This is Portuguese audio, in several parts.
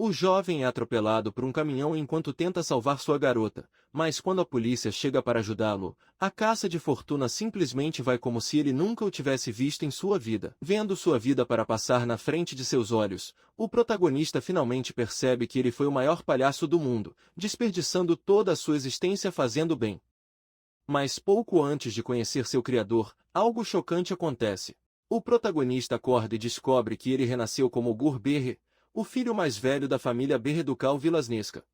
O jovem é atropelado por um caminhão enquanto tenta salvar sua garota, mas quando a polícia chega para ajudá-lo, a caça de fortuna simplesmente vai como se ele nunca o tivesse visto em sua vida. Vendo sua vida para passar na frente de seus olhos, o protagonista finalmente percebe que ele foi o maior palhaço do mundo, desperdiçando toda a sua existência fazendo bem. Mas pouco antes de conhecer seu criador, algo chocante acontece. O protagonista acorda e descobre que ele renasceu como Gur Berre, o filho mais velho da família Berreducal Vilasnesca.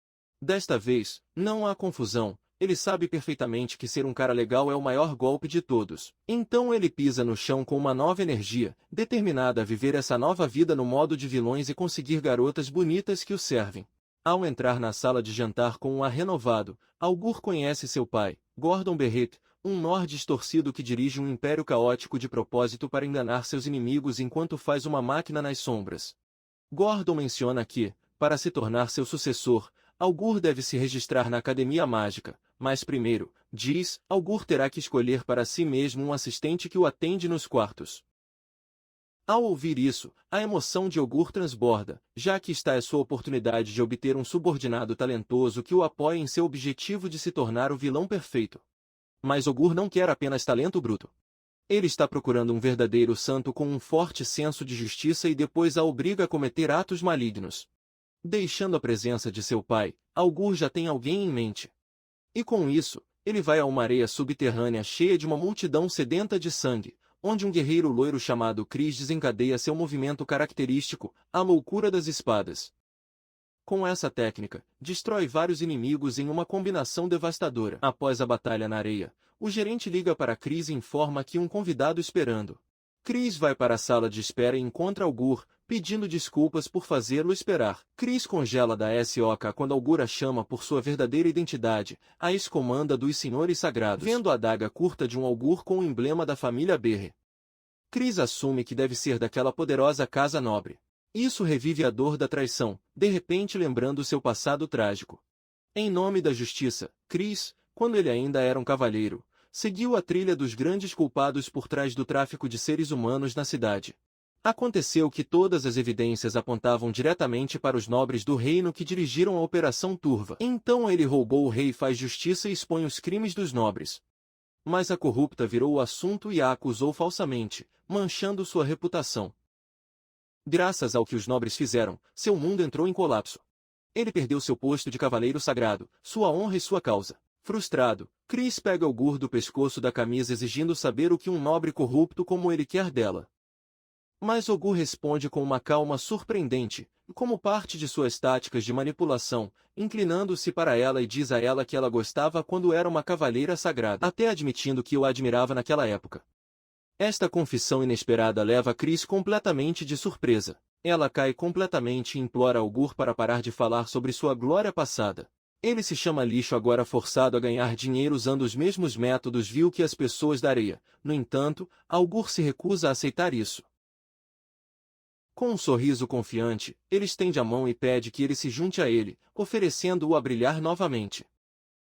Desta vez, não há confusão, ele sabe perfeitamente que ser um cara legal é o maior golpe de todos. Então ele pisa no chão com uma nova energia, determinado a viver essa nova vida no modo de vilões e conseguir garotas bonitas que o servem. Ao entrar na sala de jantar com um ar renovado, Augur conhece seu pai, Gordon Berret, um Nord distorcido que dirige um império caótico de propósito para enganar seus inimigos enquanto faz uma máquina nas sombras. Gordon menciona que, para se tornar seu sucessor, Augur deve se registrar na Academia Mágica, mas primeiro, diz, Augur terá que escolher para si mesmo um assistente que o atende nos quartos. Ao ouvir isso, a emoção de Augur transborda, já que está a sua oportunidade de obter um subordinado talentoso que o apoie em seu objetivo de se tornar o vilão perfeito. Mas Augur não quer apenas talento bruto. Ele está procurando um verdadeiro santo com um forte senso de justiça e depois a obriga a cometer atos malignos. Deixando a presença de seu pai, Augur já tem alguém em mente. E com isso, ele vai a uma areia subterrânea cheia de uma multidão sedenta de sangue, onde um guerreiro loiro chamado Chris desencadeia seu movimento característico, a loucura das espadas. Com essa técnica, destrói vários inimigos em uma combinação devastadora. Após a batalha na areia, o gerente liga para Chris e informa que um convidado esperando. Chris vai para a sala de espera e encontra Augur, pedindo desculpas por fazê-lo esperar. Chris congela da SOK quando Augur a chama por sua verdadeira identidade, a ex-comanda dos Senhores Sagrados. Vendo a adaga curta de um Augur com o emblema da família Berre, Chris assume que deve ser daquela poderosa casa nobre. Isso revive a dor da traição, de repente lembrando seu passado trágico. Em nome da justiça, Chris, quando ele ainda era um cavalheiro, seguiu a trilha dos grandes culpados por trás do tráfico de seres humanos na cidade. Aconteceu que todas as evidências apontavam diretamente para os nobres do reino que dirigiram a Operação Turva. Então ele roubou o rei, faz justiça e expõe os crimes dos nobres. Mas a corrupta virou o assunto e a acusou falsamente, manchando sua reputação. Graças ao que os nobres fizeram, seu mundo entrou em colapso. Ele perdeu seu posto de cavaleiro sagrado, sua honra e sua causa. Frustrado, Chris pega Augur do pescoço da camisa exigindo saber o que um nobre corrupto como ele quer dela. Mas Augur responde com uma calma surpreendente, como parte de suas táticas de manipulação, inclinando-se para ela e diz a ela que ela gostava quando era uma cavaleira sagrada, até admitindo que o admirava naquela época. Esta confissão inesperada leva Chris completamente de surpresa. Ela cai completamente e implora Augur para parar de falar sobre sua glória passada. Ele se chama lixo agora, forçado a ganhar dinheiro usando os mesmos métodos vil que as pessoas da areia. No entanto, Augur se recusa a aceitar isso. Com um sorriso confiante, ele estende a mão e pede que ele se junte a ele, oferecendo-o a brilhar novamente.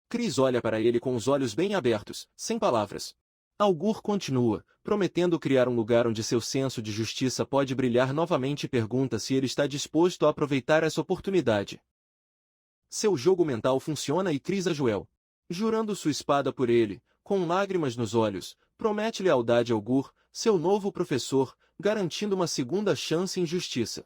Chris olha para ele com os olhos bem abertos, sem palavras. Augur continua, prometendo criar um lugar onde seu senso de justiça pode brilhar novamente e pergunta se ele está disposto a aproveitar essa oportunidade. Seu jogo mental funciona e Chris Ajoel, jurando sua espada por ele, com lágrimas nos olhos, promete lealdade a Augur, seu novo professor, garantindo uma segunda chance em justiça.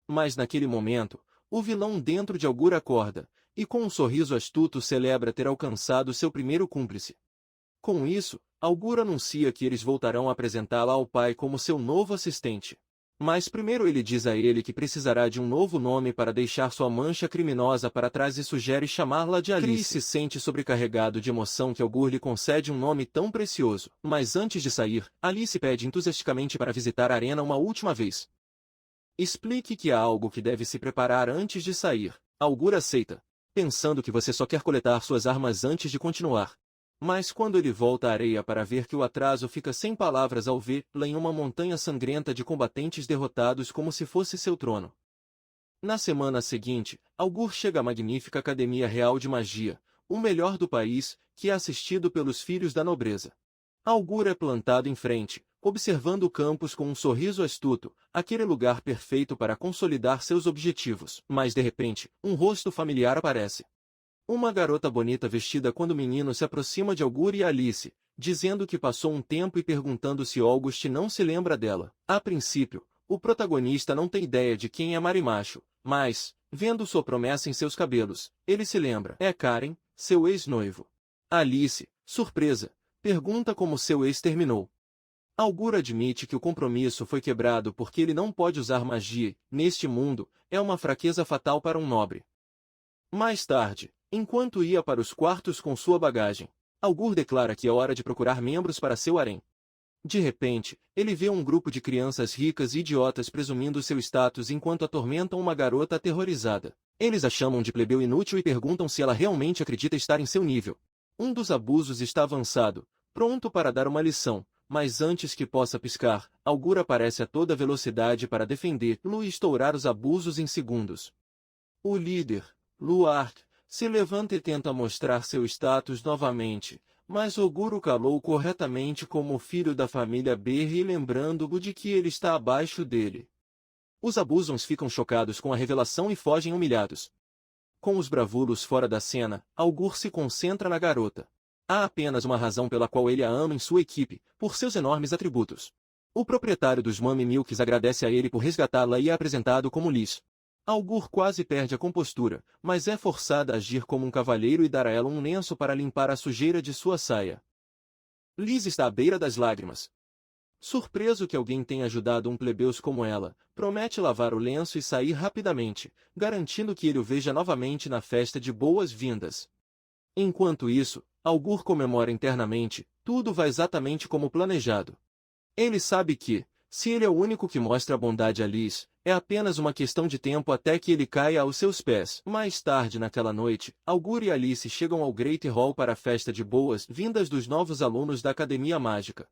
Mas naquele momento, o vilão dentro de Augur acorda, e com um sorriso astuto celebra ter alcançado seu primeiro cúmplice. Com isso, Augur anuncia que eles voltarão a apresentá-la ao pai como seu novo assistente. Mas primeiro ele diz a ele que precisará de um novo nome para deixar sua mancha criminosa para trás e sugere chamá-la de Alice. Chris se sente sobrecarregado de emoção que Augur lhe concede um nome tão precioso. Mas antes de sair, Alice pede entusiasticamente para visitar a arena uma última vez. Explique que há algo que deve se preparar antes de sair. Augur aceita, pensando que você só quer coletar suas armas antes de continuar. Mas quando ele volta à areia para ver que o atraso, fica sem palavras ao vê-la em uma montanha sangrenta de combatentes derrotados como se fosse seu trono. Na semana seguinte, Augur chega à magnífica Academia Real de Magia, o melhor do país, que é assistido pelos filhos da nobreza. Augur é plantado em frente, observando o campus com um sorriso astuto, aquele lugar perfeito para consolidar seus objetivos. Mas de repente, um rosto familiar aparece. Uma garota bonita vestida quando o menino se aproxima de Augur e Alice, dizendo que passou um tempo e perguntando se August não se lembra dela. A princípio, o protagonista não tem ideia de quem é Marimacho, mas, vendo sua promessa em seus cabelos, ele se lembra. É Karen, seu ex-noivo. Alice, surpresa, pergunta como seu ex terminou. Augur admite que o compromisso foi quebrado porque ele não pode usar magia, neste mundo, é uma fraqueza fatal para um nobre. Mais tarde, enquanto ia para os quartos com sua bagagem, Augur declara que é hora de procurar membros para seu harém. De repente, ele vê um grupo de crianças ricas e idiotas presumindo seu status enquanto atormentam uma garota aterrorizada. Eles a chamam de plebeu inútil e perguntam se ela realmente acredita estar em seu nível. Um dos abusos está avançado, pronto para dar uma lição, mas antes que possa piscar, Augur aparece a toda velocidade para defender-lo e estourar os abusos em segundos. O líder, Luark, se levanta e tenta mostrar seu status novamente, mas Augur o calou corretamente como filho da família Berry, lembrando-o de que ele está abaixo dele. Os abusons ficam chocados com a revelação e fogem humilhados. Com os bravulos fora da cena, Augur se concentra na garota. Há apenas uma razão pela qual ele a ama em sua equipe, por seus enormes atributos. O proprietário dos Mummy Milks agradece a ele por resgatá-la e é apresentado como Liz. Augur quase perde a compostura, mas é forçada a agir como um cavalheiro e dar a ela um lenço para limpar a sujeira de sua saia. Liz está à beira das lágrimas. Surpreso que alguém tenha ajudado um plebeus como ela, promete lavar o lenço e sair rapidamente, garantindo que ele o veja novamente na festa de boas-vindas. Enquanto isso, Augur comemora internamente, tudo vai exatamente como planejado. Ele sabe que, se ele é o único que mostra bondade a Liz, é apenas uma questão de tempo até que ele caia aos seus pés. Mais tarde naquela noite, Augur e Alice chegam ao Great Hall para a festa de boas-vindas dos novos alunos da Academia Mágica.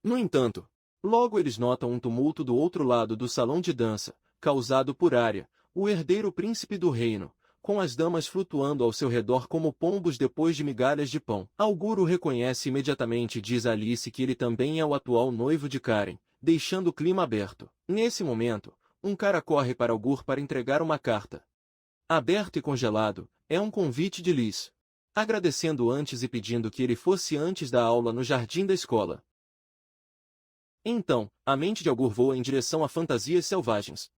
No entanto, logo eles notam um tumulto do outro lado do salão de dança, causado por Arya, o herdeiro príncipe do reino, com as damas flutuando ao seu redor como pombos depois de migalhas de pão. Augur o reconhece imediatamente e diz a Alice que ele também é o atual noivo de Karen, deixando o clima aberto. Nesse momento, um cara corre para Augur para entregar uma carta. Aberto e congelado, é um convite de Liz, agradecendo antes e pedindo que ele fosse antes da aula no jardim da escola. Então, a mente de Augur voa em direção a fantasias selvagens.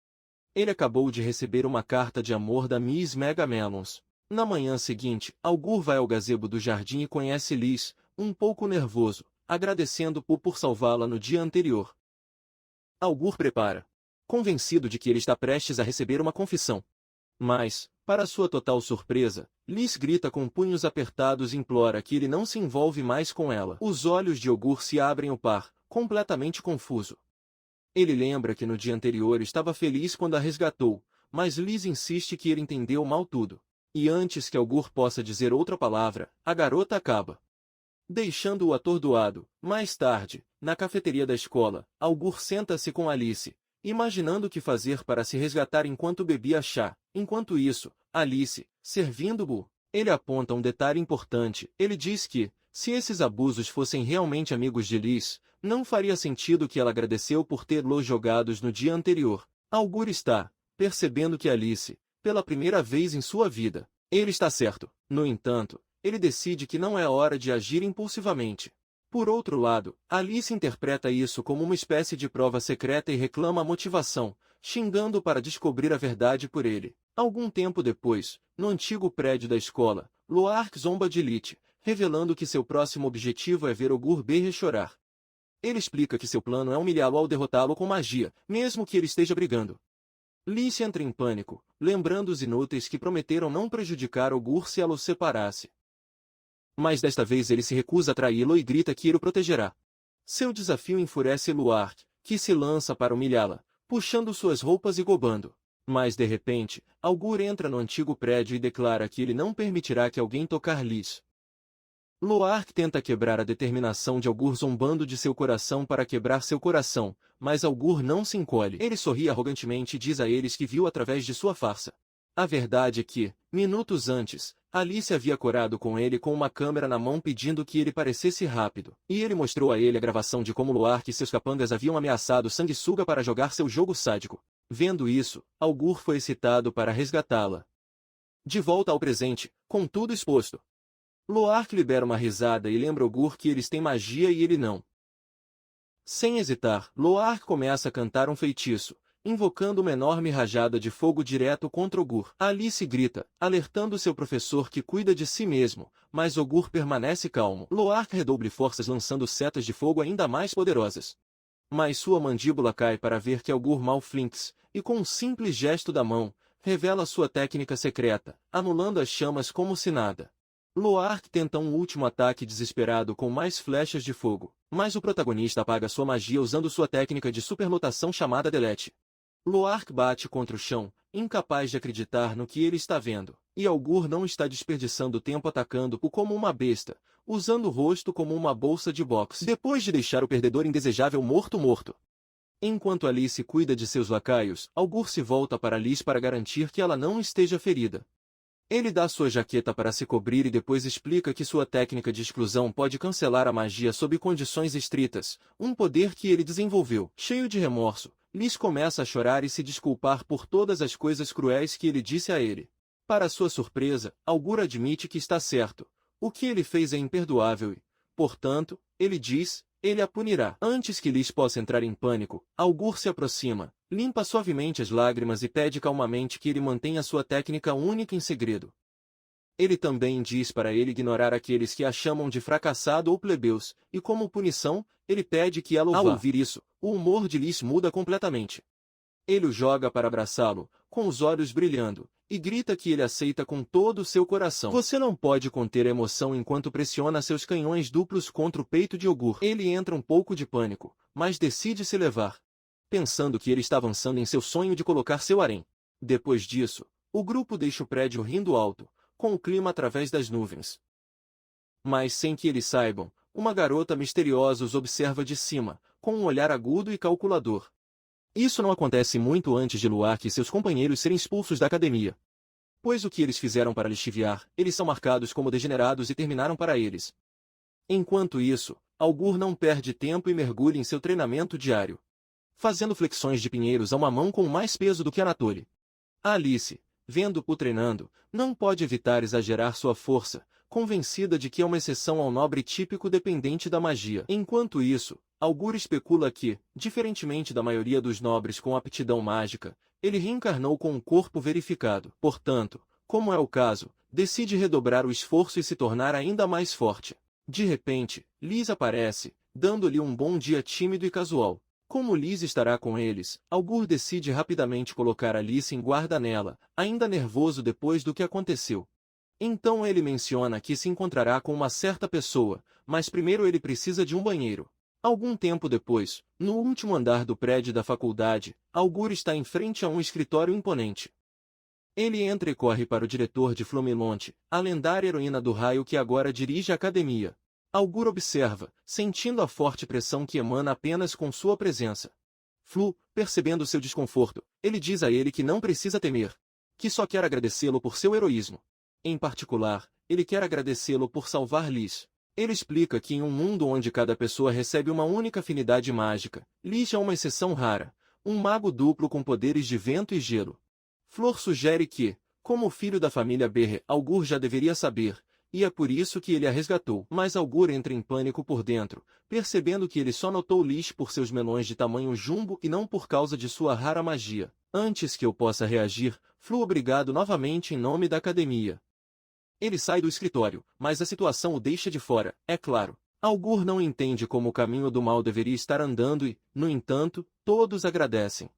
Ele acabou de receber uma carta de amor da Miss Mega Melons. Na manhã seguinte, Augur vai ao gazebo do jardim e conhece Liz, um pouco nervoso, agradecendo-o por salvá-la no dia anterior. Augur prepara, convencido de que ele está prestes a receber uma confissão. Mas, para sua total surpresa, Liz grita com punhos apertados e implora que ele não se envolve mais com ela. Os olhos de Augur se abrem ao par, completamente confuso. Ele lembra que no dia anterior estava feliz quando a resgatou, mas Liz insiste que ele entendeu mal tudo. E antes que Augur possa dizer outra palavra, a garota acaba, deixando-o atordoado. Mais tarde, na cafeteria da escola, Augur senta-se com Alice, imaginando o que fazer para se resgatar enquanto bebia chá. Enquanto isso, Alice, servindo-o, ele aponta um detalhe importante. Ele diz que, se esses abusos fossem realmente amigos de Liz, não faria sentido que ela agradeceu por tê-los jogados no dia anterior. Augur está percebendo que Alice, pela primeira vez em sua vida, ele está certo. No entanto, ele decide que não é hora de agir impulsivamente. Por outro lado, Alice interpreta isso como uma espécie de prova secreta e reclama a motivação, xingando para descobrir a verdade por ele. Algum tempo depois, no antigo prédio da escola, Luark zomba de Lich, revelando que seu próximo objetivo é ver Augur Berry chorar. Ele explica que seu plano é humilhá-lo ao derrotá-lo com magia, mesmo que ele esteja brigando. Lich entra em pânico, lembrando os inúteis que prometeram não prejudicar Augur se ela o separasse. Mas desta vez ele se recusa a traí-lo e grita que ele o protegerá. Seu desafio enfurece Luark, que se lança para humilhá-la, puxando suas roupas e gobando. Mas de repente, Augur entra no antigo prédio e declara que ele não permitirá que alguém tocar Liz. Luark tenta quebrar a determinação de Augur zombando de seu coração para quebrar seu coração, mas Augur não se encolhe. Ele sorri arrogantemente e diz a eles que viu através de sua farsa. A verdade é que, minutos antes, Alice havia corado com ele com uma câmera na mão pedindo que ele parecesse rápido. E ele mostrou a ele a gravação de como Loark e seus capangas haviam ameaçado Sanguessuga para jogar seu jogo sádico. Vendo isso, Augur foi excitado para resgatá-la. De volta ao presente, com tudo exposto. Loark libera uma risada e lembra Augur que eles têm magia e ele não. Sem hesitar, Loark começa a cantar um feitiço, invocando uma enorme rajada de fogo direto contra Augur. Alice grita, alertando seu professor que cuida de si mesmo, mas Augur permanece calmo. Loark redobra forças lançando setas de fogo ainda mais poderosas. Mas sua mandíbula cai para ver que Augur mal flinks, e com um simples gesto da mão, revela sua técnica secreta, anulando as chamas como se nada. Loark tenta um último ataque desesperado com mais flechas de fogo, mas o protagonista apaga sua magia usando sua técnica de superlotação chamada Delete. Loark bate contra o chão, incapaz de acreditar no que ele está vendo, e Augur não está desperdiçando tempo atacando-o como uma besta, usando o rosto como uma bolsa de boxe, depois de deixar o perdedor indesejável morto. Enquanto Alice cuida de seus lacaios, Augur se volta para Alice para garantir que ela não esteja ferida. Ele dá sua jaqueta para se cobrir e depois explica que sua técnica de exclusão pode cancelar a magia sob condições estritas, um poder que ele desenvolveu. Cheio de remorso, Liz começa a chorar e se desculpar por todas as coisas cruéis que ele disse a ele. Para sua surpresa, Augur admite que está certo. O que ele fez é imperdoável e, portanto, ele diz, ele a punirá. Antes que Liz possa entrar em pânico, Augur se aproxima, limpa suavemente as lágrimas e pede calmamente que ele mantenha sua técnica única em segredo. Ele também diz para ele ignorar aqueles que a chamam de fracassado ou plebeus, e como punição, ele pede que ela o vá. Ao ouvir isso, o humor de Liz muda completamente. Ele o joga para abraçá-lo, com os olhos brilhando, e grita que ele aceita com todo o seu coração. Você não pode conter a emoção enquanto pressiona seus canhões duplos contra o peito de Augur. Ele entra um pouco de pânico, mas decide se levar, pensando que ele está avançando em seu sonho de colocar seu harém. Depois disso, o grupo deixa o prédio rindo alto, com o clima através das nuvens. Mas sem que eles saibam, uma garota misteriosa os observa de cima, com um olhar agudo e calculador. Isso não acontece muito antes de Loark e seus companheiros serem expulsos da academia. Pois o que eles fizeram para lixiviar, eles são marcados como degenerados e terminaram para eles. Enquanto isso, Augur não perde tempo e mergulha em seu treinamento diário, fazendo flexões de pinheiros a uma mão com mais peso do que Anatoly. Alice, vendo-o treinando, não pode evitar exagerar sua força, convencida de que é uma exceção ao nobre típico dependente da magia. Enquanto isso, Augur especula que, diferentemente da maioria dos nobres com aptidão mágica, ele reencarnou com um corpo verificado. Portanto, como é o caso, decide redobrar o esforço e se tornar ainda mais forte. De repente, Liz aparece, dando-lhe um bom dia tímido e casual. Como Liz estará com eles, Augur decide rapidamente colocar Alice em guarda nela, ainda nervoso depois do que aconteceu. Então ele menciona que se encontrará com uma certa pessoa, mas primeiro ele precisa de um banheiro. Algum tempo depois, no último andar do prédio da faculdade, Augur está em frente a um escritório imponente. Ele entra e corre para o diretor de Fluminonte, a lendária heroína do raio que agora dirige a academia. Augur observa, sentindo a forte pressão que emana apenas com sua presença. Flu, percebendo seu desconforto, ele diz a ele que não precisa temer, que só quer agradecê-lo por seu heroísmo. Em particular, ele quer agradecê-lo por salvar Liz. Ele explica que em um mundo onde cada pessoa recebe uma única afinidade mágica, Liz é uma exceção rara, um mago duplo com poderes de vento e gelo. Flor sugere que, como filho da família Berre, Augur já deveria saber, e é por isso que ele a resgatou. Mas Augur entra em pânico por dentro, percebendo que ele só notou Liz por seus melões de tamanho jumbo e não por causa de sua rara magia. Antes que eu possa reagir, Flu obrigado novamente em nome da academia. Ele sai do escritório, mas a situação o deixa de fora, é claro. Augur não entende como o caminho do mal deveria estar andando e, no entanto, todos agradecem.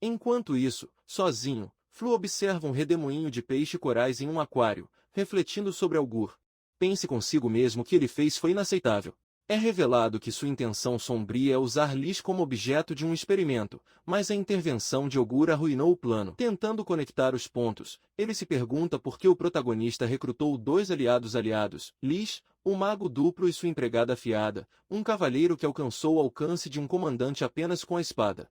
Enquanto isso, sozinho, Flu observa um redemoinho de peixe-corais em um aquário, refletindo sobre Augur. Pense consigo mesmo que ele fez foi inaceitável. É revelado que sua intenção sombria é usar Liz como objeto de um experimento, mas a intervenção de Augur arruinou o plano. Tentando conectar os pontos, ele se pergunta por que o protagonista recrutou dois aliados, Liz, o mago duplo e sua empregada afiada, um cavalheiro que alcançou o alcance de um comandante apenas com a espada.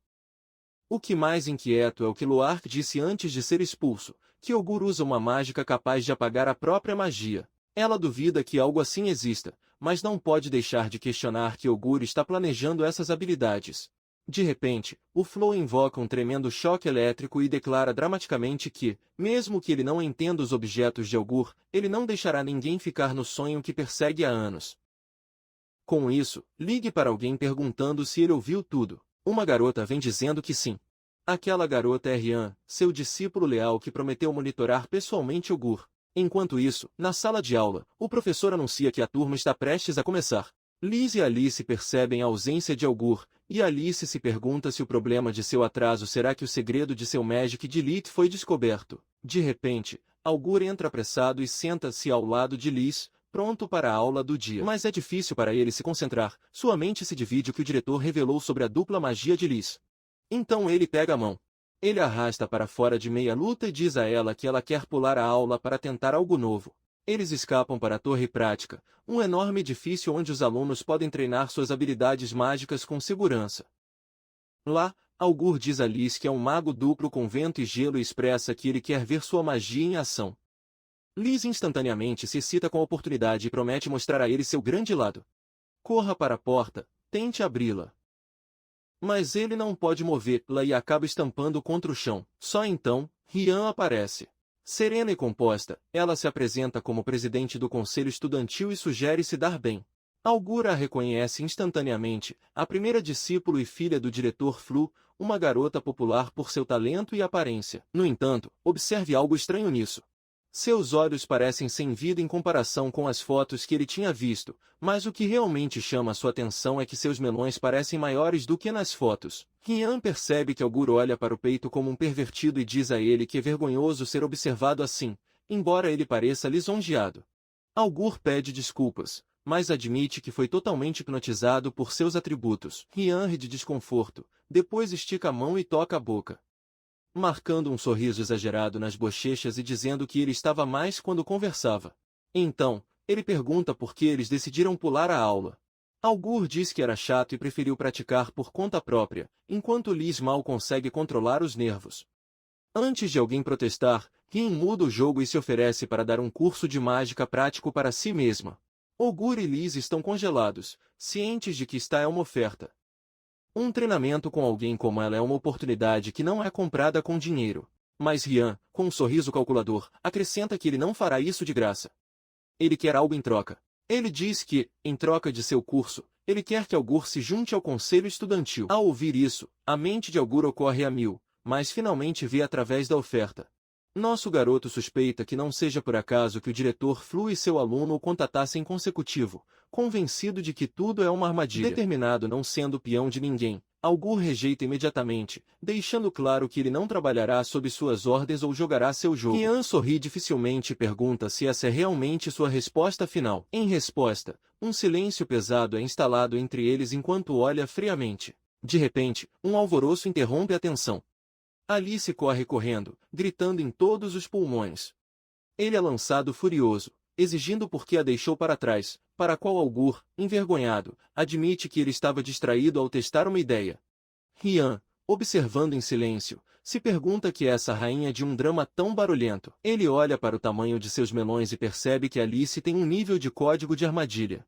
O que mais inquieto é o que Loark disse antes de ser expulso, que Augur usa uma mágica capaz de apagar a própria magia. Ela duvida que algo assim exista, mas não pode deixar de questionar que Augur está planejando essas habilidades. De repente, o Flow invoca um tremendo choque elétrico e declara dramaticamente que, mesmo que ele não entenda os objetos de Augur, ele não deixará ninguém ficar no sonho que persegue há anos. Com isso, ligue para alguém perguntando se ele ouviu tudo. Uma garota vem dizendo que sim. Aquela garota é Rian, seu discípulo leal que prometeu monitorar pessoalmente Augur. Enquanto isso, na sala de aula, o professor anuncia que a turma está prestes a começar. Liz e Alice percebem a ausência de Augur, e Alice se pergunta se o problema de seu atraso será que o segredo de seu Magic Delete foi descoberto. De repente, Augur entra apressado e senta-se ao lado de Liz, pronto para a aula do dia. Mas é difícil para ele se concentrar, sua mente se divide o que o diretor revelou sobre a dupla magia de Liz. Então ele pega a mão. Ele a arrasta para fora de meia luta e diz a ela que ela quer pular a aula para tentar algo novo. Eles escapam para a Torre Prática, um enorme edifício onde os alunos podem treinar suas habilidades mágicas com segurança. Lá, Augur diz a Liz que é um mago duplo com vento e gelo e expressa que ele quer ver sua magia em ação. Liz instantaneamente se excita com a oportunidade e promete mostrar a ele seu grande lado. Corra para a porta, tente abri-la. Mas ele não pode movê-la e acaba estampando contra o chão. Só então, Rian aparece. Serena e composta, ela se apresenta como presidente do conselho estudantil e sugere se dar bem. Augur a reconhece instantaneamente, a primeira discípulo e filha do diretor Flu, uma garota popular por seu talento e aparência. No entanto, observe algo estranho nisso. Seus olhos parecem sem vida em comparação com as fotos que ele tinha visto, mas o que realmente chama sua atenção é que seus melões parecem maiores do que nas fotos. Rian percebe que Augur olha para o peito como um pervertido e diz a ele que é vergonhoso ser observado assim, embora ele pareça lisonjeado. Augur pede desculpas, mas admite que foi totalmente hipnotizado por seus atributos. Rian ri de desconforto, depois estica a mão e toca a boca, marcando um sorriso exagerado nas bochechas e dizendo que ele estava mais quando conversava. Então, ele pergunta por que eles decidiram pular a aula. Augur diz que era chato e preferiu praticar por conta própria, enquanto Liz mal consegue controlar os nervos. Antes de alguém protestar, Rian muda o jogo e se oferece para dar um curso de mágica prático para si mesma. Augur e Liz estão congelados, cientes de que está é uma oferta. Um treinamento com alguém como ela é uma oportunidade que não é comprada com dinheiro. Mas Rian, com um sorriso calculador, acrescenta que ele não fará isso de graça. Ele quer algo em troca. Ele diz que, em troca de seu curso, ele quer que Augur se junte ao conselho estudantil. Ao ouvir isso, a mente de Augur ocorre a mil, mas finalmente vê através da oferta. Nosso garoto suspeita que não seja por acaso que o diretor Flu e seu aluno o contatassem consecutivo, convencido de que tudo é uma armadilha. Determinado não sendo peão de ninguém, Augur rejeita imediatamente, deixando claro que ele não trabalhará sob suas ordens ou jogará seu jogo. Rian sorri dificilmente e pergunta se essa é realmente sua resposta final. Em resposta, um silêncio pesado é instalado entre eles enquanto olha friamente. De repente, um alvoroço interrompe a tensão. Alice corre correndo, gritando em todos os pulmões. Ele é lançado furioso, exigindo por que a deixou para trás, para qual Augur, envergonhado, admite que ele estava distraído ao testar uma ideia. Rian, observando em silêncio, se pergunta que é essa rainha de um drama tão barulhento. Ele olha para o tamanho de seus melões e percebe que Alice tem um nível de código de armadilha.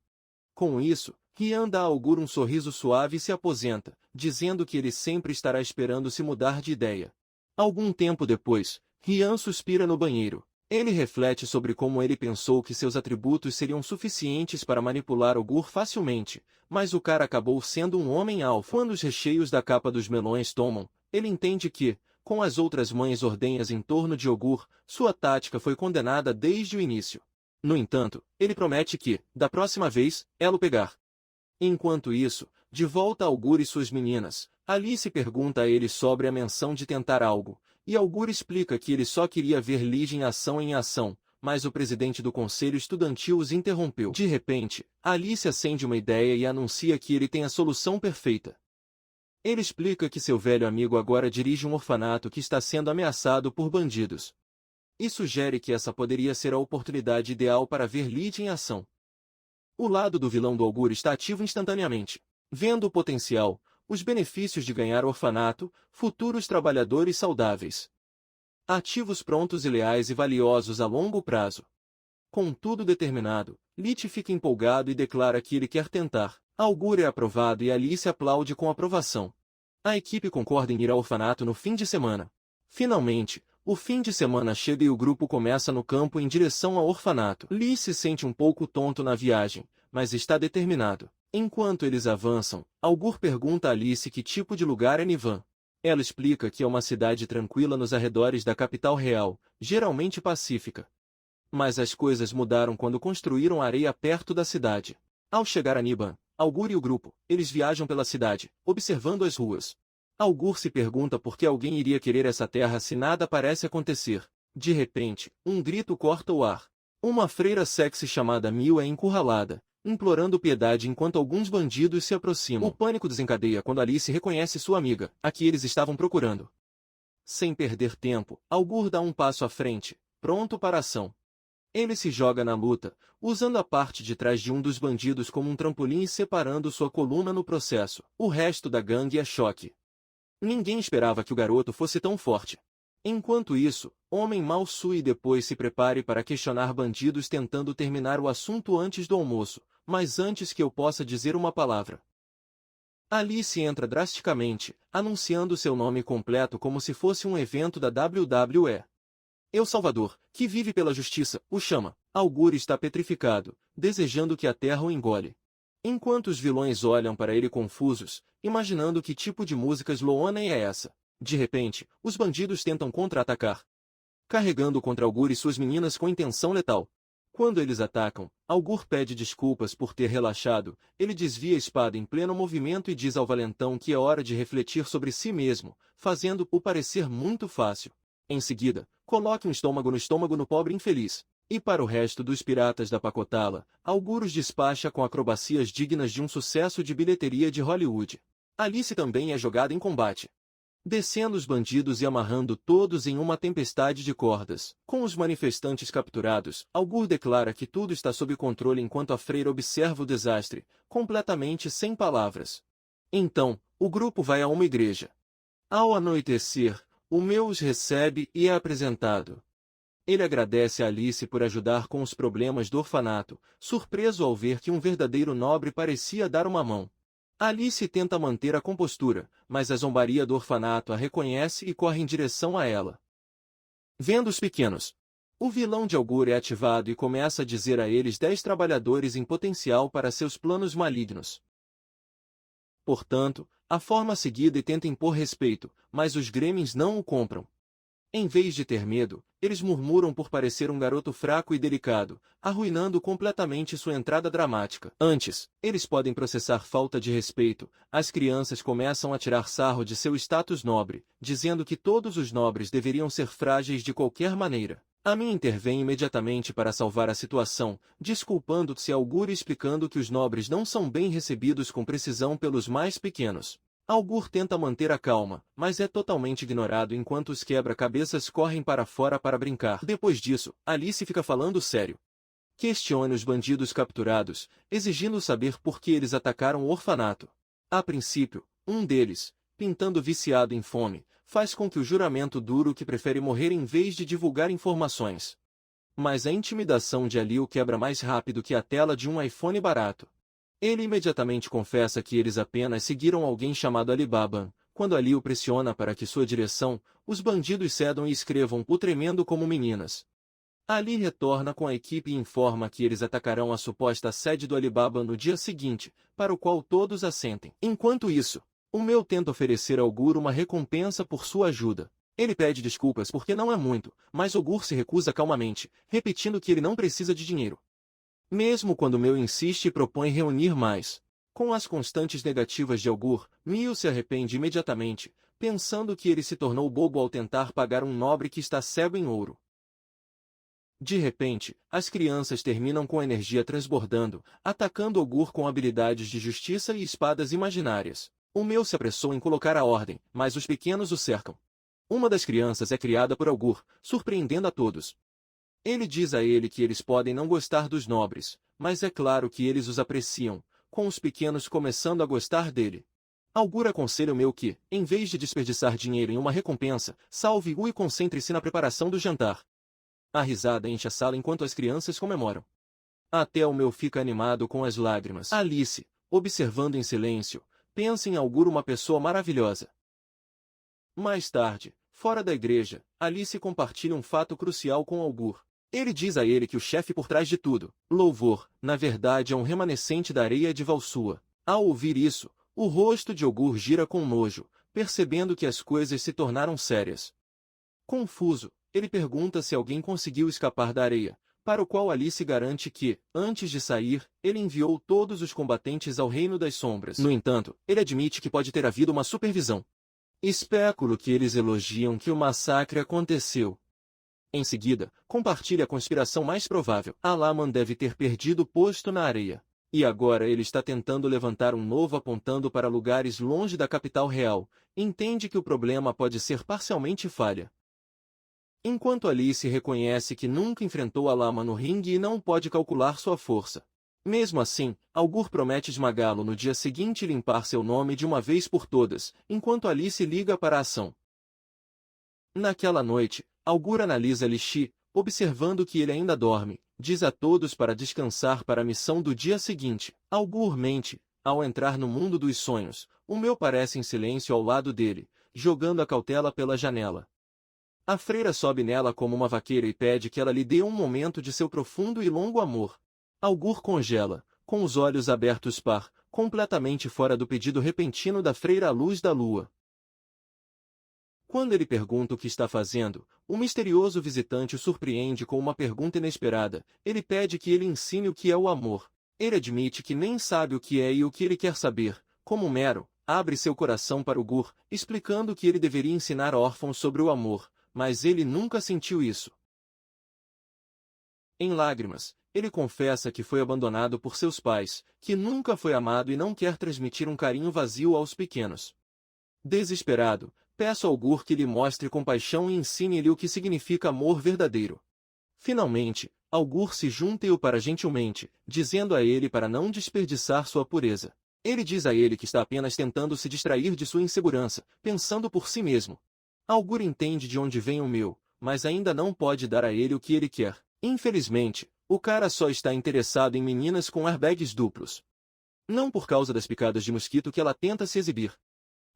Com isso, Rian dá a Augur um sorriso suave e se aposenta, dizendo que ele sempre estará esperando se mudar de ideia. Algum tempo depois, Rian suspira no banheiro. Ele reflete sobre como ele pensou que seus atributos seriam suficientes para manipular Augur facilmente, mas o cara acabou sendo um homem alfa. Quando os recheios da capa dos melões tomam, ele entende que, com as outras mães ordenhas em torno de Augur, sua tática foi condenada desde o início. No entanto, ele promete que, da próxima vez, ela o pegar. Enquanto isso, de volta a Augur e suas meninas, Alice pergunta a ele sobre a menção de tentar algo, e Augur explica que ele só queria ver Liz em ação, mas o presidente do conselho estudantil os interrompeu. De repente, Alice acende uma ideia e anuncia que ele tem a solução perfeita. Ele explica que seu velho amigo agora dirige um orfanato que está sendo ameaçado por bandidos. E sugere que essa poderia ser a oportunidade ideal para ver Liz em ação. O lado do vilão do Augur está ativo instantaneamente. Vendo o potencial, Os benefícios de ganhar orfanato, futuros trabalhadores saudáveis. Ativos prontos e leais e valiosos a longo prazo. Com tudo determinado, Lit fica empolgado e declara que ele quer tentar. Augur é aprovado e Alice aplaude com aprovação. A equipe concorda em ir ao orfanato no fim de semana. Finalmente, o fim de semana chega e o grupo começa no campo em direção ao orfanato. Lee se sente um pouco tonto na viagem, mas está determinado. Enquanto eles avançam, Augur pergunta a Alice que tipo de lugar é Nivan. Ela explica que é uma cidade tranquila nos arredores da capital real, geralmente pacífica. Mas as coisas mudaram quando construíram areia perto da cidade. Ao chegar a Niban, Augur e o grupo, eles viajam pela cidade, observando as ruas. Augur se pergunta por que alguém iria querer essa terra se nada parece acontecer. De repente, um grito corta o ar. Uma freira sexy chamada Mil é encurralada, implorando piedade enquanto alguns bandidos se aproximam. O pânico desencadeia quando Alice reconhece sua amiga, a que eles estavam procurando. Sem perder tempo, Augur dá um passo à frente, pronto para a ação. Ele se joga na luta, usando a parte de trás de um dos bandidos como um trampolim e separando sua coluna no processo. O resto da gangue é choque. Ninguém esperava que o garoto fosse tão forte. Enquanto isso, Homem Mal sue e depois se prepare para questionar bandidos tentando terminar o assunto antes do almoço, mas antes que eu possa dizer uma palavra. Alice entra drasticamente, anunciando seu nome completo como se fosse um evento da WWE. El Salvador, que vive pela justiça, o chama. Augur está petrificado, desejando que a terra o engole. Enquanto os vilões olham para ele confusos, imaginando que tipo de música Sloane é essa. De repente, os bandidos tentam contra-atacar, carregando contra Augur e suas meninas com intenção letal. Quando eles atacam, Augur pede desculpas por ter relaxado, ele desvia a espada em pleno movimento e diz ao valentão que é hora de refletir sobre si mesmo, fazendo-o parecer muito fácil. Em seguida, coloque um estômago no pobre infeliz. E para o resto dos piratas da pacotala, Augur os despacha com acrobacias dignas de um sucesso de bilheteria de Hollywood. Alice também é jogada em combate, descendo os bandidos e amarrando todos em uma tempestade de cordas. Com os manifestantes capturados, Augur declara que tudo está sob controle enquanto a freira observa o desastre, completamente sem palavras. Então, o grupo vai a uma igreja. Ao anoitecer, o meu os recebe e é apresentado. Ele agradece a Alice por ajudar com os problemas do orfanato, surpreso ao ver que um verdadeiro nobre parecia dar uma mão. Alice tenta manter a compostura, mas a zombaria do orfanato a reconhece e corre em direção a ela. Vendo os pequenos, o vilão de Augur é ativado e começa a dizer a eles 10 trabalhadores em potencial para seus planos malignos. Portanto, a forma seguida e tenta impor respeito, mas os gremlins não o compram. Em vez de ter medo, eles murmuram por parecer um garoto fraco e delicado, arruinando completamente sua entrada dramática. Antes, eles podem processar falta de respeito, as crianças começam a tirar sarro de seu status nobre, dizendo que todos os nobres deveriam ser frágeis de qualquer maneira. Amy intervém imediatamente para salvar a situação, desculpando-se a Augur e explicando que os nobres não são bem recebidos com precisão pelos mais pequenos. Augur tenta manter a calma, mas é totalmente ignorado enquanto os quebra-cabeças correm para fora para brincar. Depois disso, Alice fica falando sério. Questiona os bandidos capturados, exigindo saber por que eles atacaram o orfanato. A princípio, um deles, pintando viciado em fome, faz com que o juramento duro que prefere morrer em vez de divulgar informações. Mas a intimidação de Ali o quebra mais rápido que a tela de um iPhone barato. Ele imediatamente confessa que eles apenas seguiram alguém chamado Alibaba. Quando Ali o pressiona para que sua direção, os bandidos cedam e escrevam o tremendo como meninas. Ali retorna com a equipe e informa que eles atacarão a suposta sede do Alibaba no dia seguinte, para o qual todos assentem. Enquanto isso, o meu tenta oferecer ao Augur uma recompensa por sua ajuda. Ele pede desculpas porque não é muito, mas Augur se recusa calmamente, repetindo que ele não precisa de dinheiro. Mesmo quando Meu insiste e propõe reunir mais. Com as constantes negativas de Augur, Mio se arrepende imediatamente, pensando que ele se tornou bobo ao tentar pagar um nobre que está cego em ouro. De repente, as crianças terminam com a energia transbordando, atacando Augur com habilidades de justiça e espadas imaginárias. O Meu se apressou em colocar a ordem, mas os pequenos o cercam. Uma das crianças é criada por Augur, surpreendendo a todos. Ele diz a ele que eles podem não gostar dos nobres, mas é claro que eles os apreciam, com os pequenos começando a gostar dele. Augur aconselha-me que, em vez de desperdiçar dinheiro em uma recompensa, salve-o e concentre-se na preparação do jantar. A risada enche a sala enquanto as crianças comemoram. Até o meu fica animado com as lágrimas. Alice, observando em silêncio, pensa em Augur uma pessoa maravilhosa. Mais tarde, fora da igreja, Alice compartilha um fato crucial com Augur. Ele diz a ele que o chefe por trás de tudo, Louvor, na verdade é um remanescente da areia de Valsua. Ao ouvir isso, o rosto de Augur gira com nojo, percebendo que as coisas se tornaram sérias. Confuso, ele pergunta se alguém conseguiu escapar da areia, para o qual Alice garante que, antes de sair, ele enviou todos os combatentes ao Reino das Sombras. No entanto, ele admite que pode ter havido uma supervisão. Especulo que eles elogiam que o massacre aconteceu. Em seguida, compartilha a conspiração mais provável. Alaman deve ter perdido o posto na areia. E agora ele está tentando levantar um novo apontando para lugares longe da capital real. Entende que o problema pode ser parcialmente falha. Enquanto Alice reconhece que nunca enfrentou Alaman no ringue e não pode calcular sua força. Mesmo assim, Augur promete esmagá-lo no dia seguinte e limpar seu nome de uma vez por todas, enquanto Alice liga para a ação. Naquela noite, Augur analisa Li Shi, observando que ele ainda dorme, diz a todos para descansar para a missão do dia seguinte. Augur mente, ao entrar no mundo dos sonhos, o meu parece em silêncio ao lado dele, jogando a cautela pela janela. A freira sobe nela como uma vaqueira e pede que ela lhe dê um momento de seu profundo e longo amor. Augur congela, com os olhos abertos completamente fora do pedido repentino da freira à luz da lua. Quando ele pergunta o que está fazendo, o misterioso visitante o surpreende com uma pergunta inesperada. Ele pede que ele ensine o que é o amor. Ele admite que nem sabe o que é e o que ele quer saber. Como Mero, abre seu coração para Augur, explicando que ele deveria ensinar órfãos sobre o amor, mas ele nunca sentiu isso. Em lágrimas, ele confessa que foi abandonado por seus pais, que nunca foi amado e não quer transmitir um carinho vazio aos pequenos. Desesperado, peço a Augur que lhe mostre compaixão e ensine-lhe o que significa amor verdadeiro. Finalmente, Augur se junta e o para gentilmente, dizendo a ele para não desperdiçar sua pureza. Ele diz a ele que está apenas tentando se distrair de sua insegurança, pensando por si mesmo. Augur entende de onde vem o meu, mas ainda não pode dar a ele o que ele quer. Infelizmente, o cara só está interessado em meninas com airbags duplos. Não por causa das picadas de mosquito que ela tenta se exibir.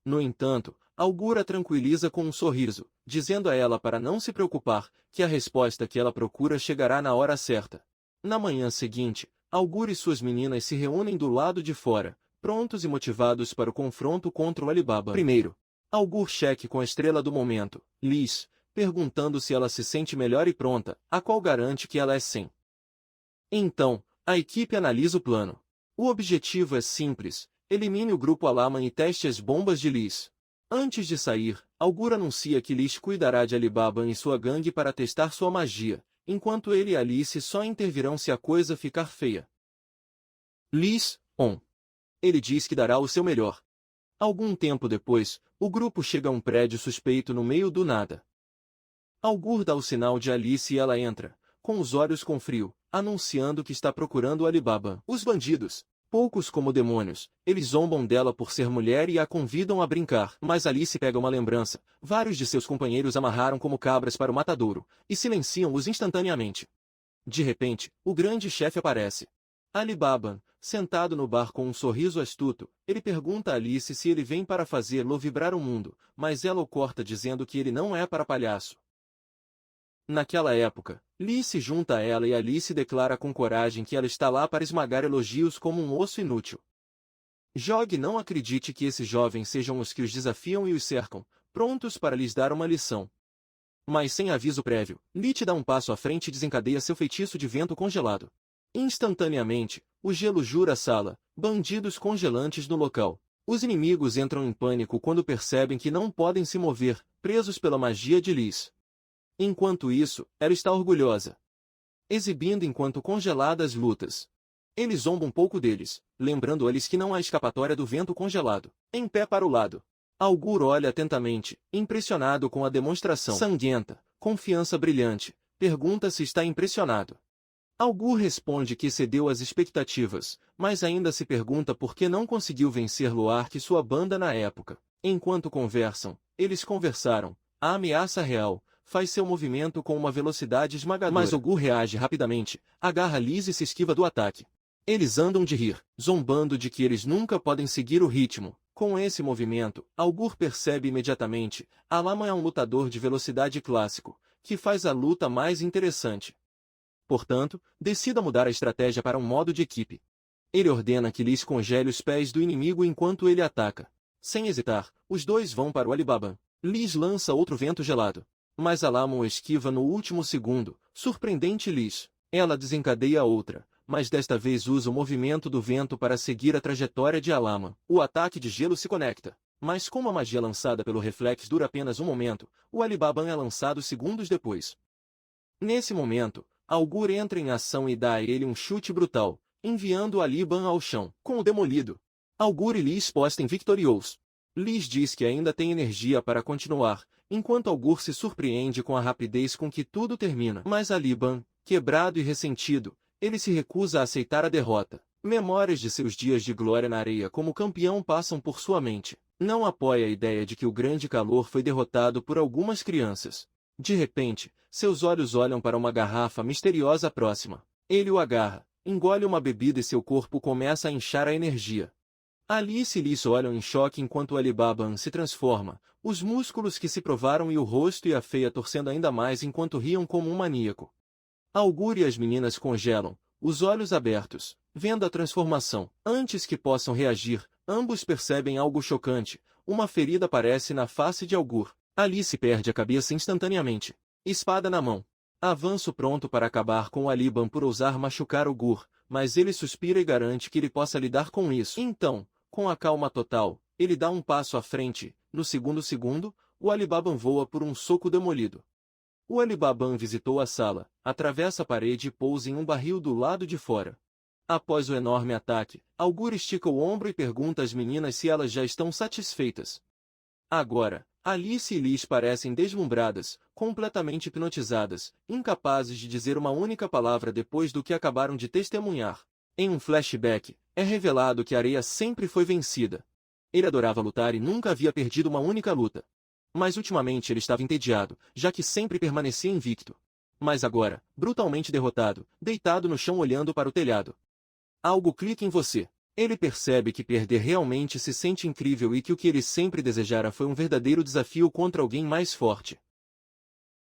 No entanto, Augur a tranquiliza com um sorriso, dizendo a ela para não se preocupar, que a resposta que ela procura chegará na hora certa. Na manhã seguinte, Augur e suas meninas se reúnem do lado de fora, prontos e motivados para o confronto contra o Alibaba. Primeiro, Augur cheque com a estrela do momento, Liz, perguntando se ela se sente melhor e pronta, a qual garante que ela é sim. Então, a equipe analisa o plano. O objetivo é simples, elimine o grupo Alaman e teste as bombas de Liz. Antes de sair, Augur anuncia que Liz cuidará de Alibaba e sua gangue para testar sua magia, enquanto ele e Alice só intervirão se a coisa ficar feia. Liz, on. Ele diz que dará o seu melhor. Algum tempo depois, o grupo chega a um prédio suspeito no meio do nada. Augur dá o sinal de Alice e ela entra, com os olhos com frio, anunciando que está procurando Alibaba. Os bandidos, poucos como demônios, eles zombam dela por ser mulher e a convidam a brincar. Mas Alice pega uma lembrança. Vários de seus companheiros amarraram como cabras para o matadouro, e silenciam-os instantaneamente. De repente, o grande chefe aparece. Alibaba, sentado no bar com um sorriso astuto, ele pergunta a Alice se ele vem para fazê-lo vibrar o mundo, mas ela o corta dizendo que ele não é para palhaço. Naquela época, Lee se junta a ela e Alice declara com coragem que ela está lá para esmagar elogios como um osso inútil. Jogue não acredite que esses jovens sejam os que os desafiam e os cercam, prontos para lhes dar uma lição. Mas sem aviso prévio, Lee dá um passo à frente e desencadeia seu feitiço de vento congelado. Instantaneamente, o gelo jura a sala, bandidos congelantes no local. Os inimigos entram em pânico quando percebem que não podem se mover, presos pela magia de Liz. Enquanto isso, ela está orgulhosa, exibindo enquanto congeladas lutas. Eles zombam um pouco deles, lembrando-lhes que não há escapatória do vento congelado. Em pé para o lado, Augur olha atentamente, impressionado com a demonstração sanguenta, confiança brilhante, pergunta se está impressionado. Algur responde que excedeu as expectativas, mas ainda se pergunta por que não conseguiu vencer Luark e sua banda na época. Enquanto conversam, eles conversaram. A ameaça real faz seu movimento com uma velocidade esmagadora. Mas Algur reage rapidamente, agarra Liz e se esquiva do ataque. Eles andam de rir, zombando de que eles nunca podem seguir o ritmo. Com esse movimento, Algur percebe imediatamente, Alama é um lutador de velocidade clássico, que faz a luta mais interessante. Portanto, decida mudar a estratégia para um modo de equipe. Ele ordena que Liz congele os pés do inimigo enquanto ele ataca. Sem hesitar, os dois vão para o Alibaba. Liz lança outro vento gelado. Mas Alama o esquiva no último segundo. Surpreendente Liz. Ela desencadeia outra, mas desta vez usa o movimento do vento para seguir a trajetória de Alama. O ataque de gelo se conecta. Mas como a magia lançada pelo Reflex dura apenas um momento, o Alibaba é lançado segundos depois. Nesse momento, Algur entra em ação e dá a ele um chute brutal, enviando Aliban ao chão. Com o demolido, Algur e Liz postem vitoriosos. Liz diz que ainda tem energia para continuar, enquanto Algur se surpreende com a rapidez com que tudo termina. Mas Aliban, quebrado e ressentido, ele se recusa a aceitar a derrota. Memórias de seus dias de glória na areia como campeão passam por sua mente. Não apoia a ideia de que o grande calor foi derrotado por algumas crianças. De repente, seus olhos olham para uma garrafa misteriosa próxima. Ele o agarra, engole uma bebida e seu corpo começa a inchar a energia. Alice e Liz olham em choque enquanto Alibaban se transforma, os músculos que se provaram e o rosto e a feia torcendo ainda mais enquanto riam como um maníaco. Algur e as meninas congelam, os olhos abertos, vendo a transformação. Antes que possam reagir, ambos percebem algo chocante. Uma ferida aparece na face de Algur. Alice perde a cabeça instantaneamente. Espada na mão. Avanço pronto para acabar com o Aliban por ousar machucar Algur, mas ele suspira e garante que ele possa lidar com isso. Então, com a calma total, ele dá um passo à frente. No segundo, o Alibaban voa por um soco demolido. O Alibaban visitou a sala, atravessa a parede e pousa em um barril do lado de fora. Após o enorme ataque, Algur estica o ombro e pergunta às meninas se elas já estão satisfeitas. Agora, Alice e Liz parecem deslumbradas, completamente hipnotizadas, incapazes de dizer uma única palavra depois do que acabaram de testemunhar. Em um flashback, é revelado que Areia sempre foi vencida. Ele adorava lutar e nunca havia perdido uma única luta. Mas ultimamente ele estava entediado, já que sempre permanecia invicto. Mas agora, brutalmente derrotado, deitado no chão olhando para o telhado. Algo clica em você. Ele percebe que perder realmente se sente incrível e que o que ele sempre desejara foi um verdadeiro desafio contra alguém mais forte.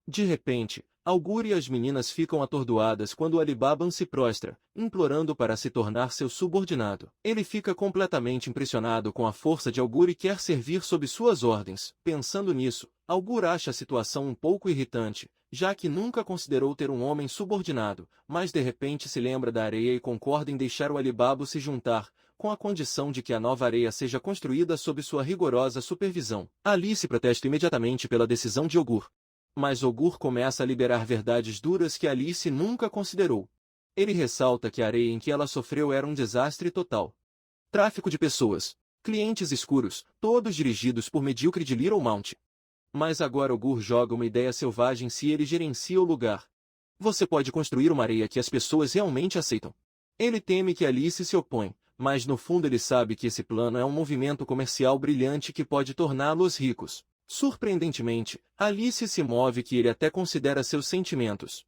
De repente, Algur e as meninas ficam atordoadas quando Alibaban se prostra, implorando para se tornar seu subordinado. Ele fica completamente impressionado com a força de Algur e quer servir sob suas ordens. Pensando nisso, Algur acha a situação um pouco irritante, já que nunca considerou ter um homem subordinado, mas de repente se lembra da areia e concorda em deixar o Alibaba se juntar, com a condição de que a nova areia seja construída sob sua rigorosa supervisão. Alice protesta imediatamente pela decisão de Algur. Mas Algur começa a liberar verdades duras que Alice nunca considerou. Ele ressalta que a areia em que ela sofreu era um desastre total. Tráfico de pessoas, clientes escuros, todos dirigidos por medíocre de Little Mount. Mas agora Algur joga uma ideia selvagem se ele gerencia o lugar. Você pode construir uma areia que as pessoas realmente aceitam. Ele teme que Alice se opõe, mas no fundo ele sabe que esse plano é um movimento comercial brilhante que pode torná-los ricos. Surpreendentemente, Alice se move que ele até considera seus sentimentos.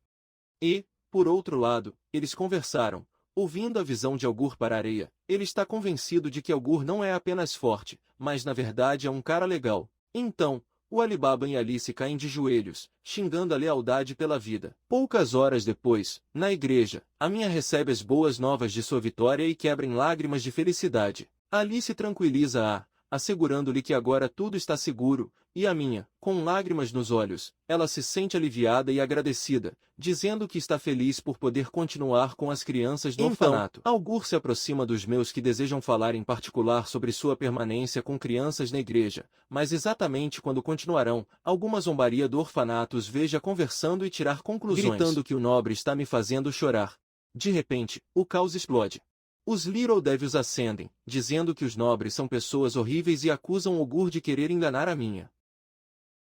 E, por outro lado, eles conversaram. Ouvindo a visão de Algur para a areia, ele está convencido de que Algur não é apenas forte, mas na verdade é um cara legal. Então, o Alibaba e Alice caem de joelhos, xingando a lealdade pela vida. Poucas horas depois, na igreja, a minha recebe as boas novas de sua vitória e quebra em lágrimas de felicidade. Alice tranquiliza-a, assegurando-lhe que agora tudo está seguro, e a minha, com lágrimas nos olhos, ela se sente aliviada e agradecida, dizendo que está feliz por poder continuar com as crianças no orfanato. Algur se aproxima dos meus que desejam falar em particular sobre sua permanência com crianças na igreja, mas exatamente quando continuarão, alguma zombaria do orfanato os veja conversando e tirar conclusões. Gritando que o nobre está me fazendo chorar. De repente, o caos explode. Os Little Devils acendem, dizendo que os nobres são pessoas horríveis e acusam Algur de querer enganar a minha.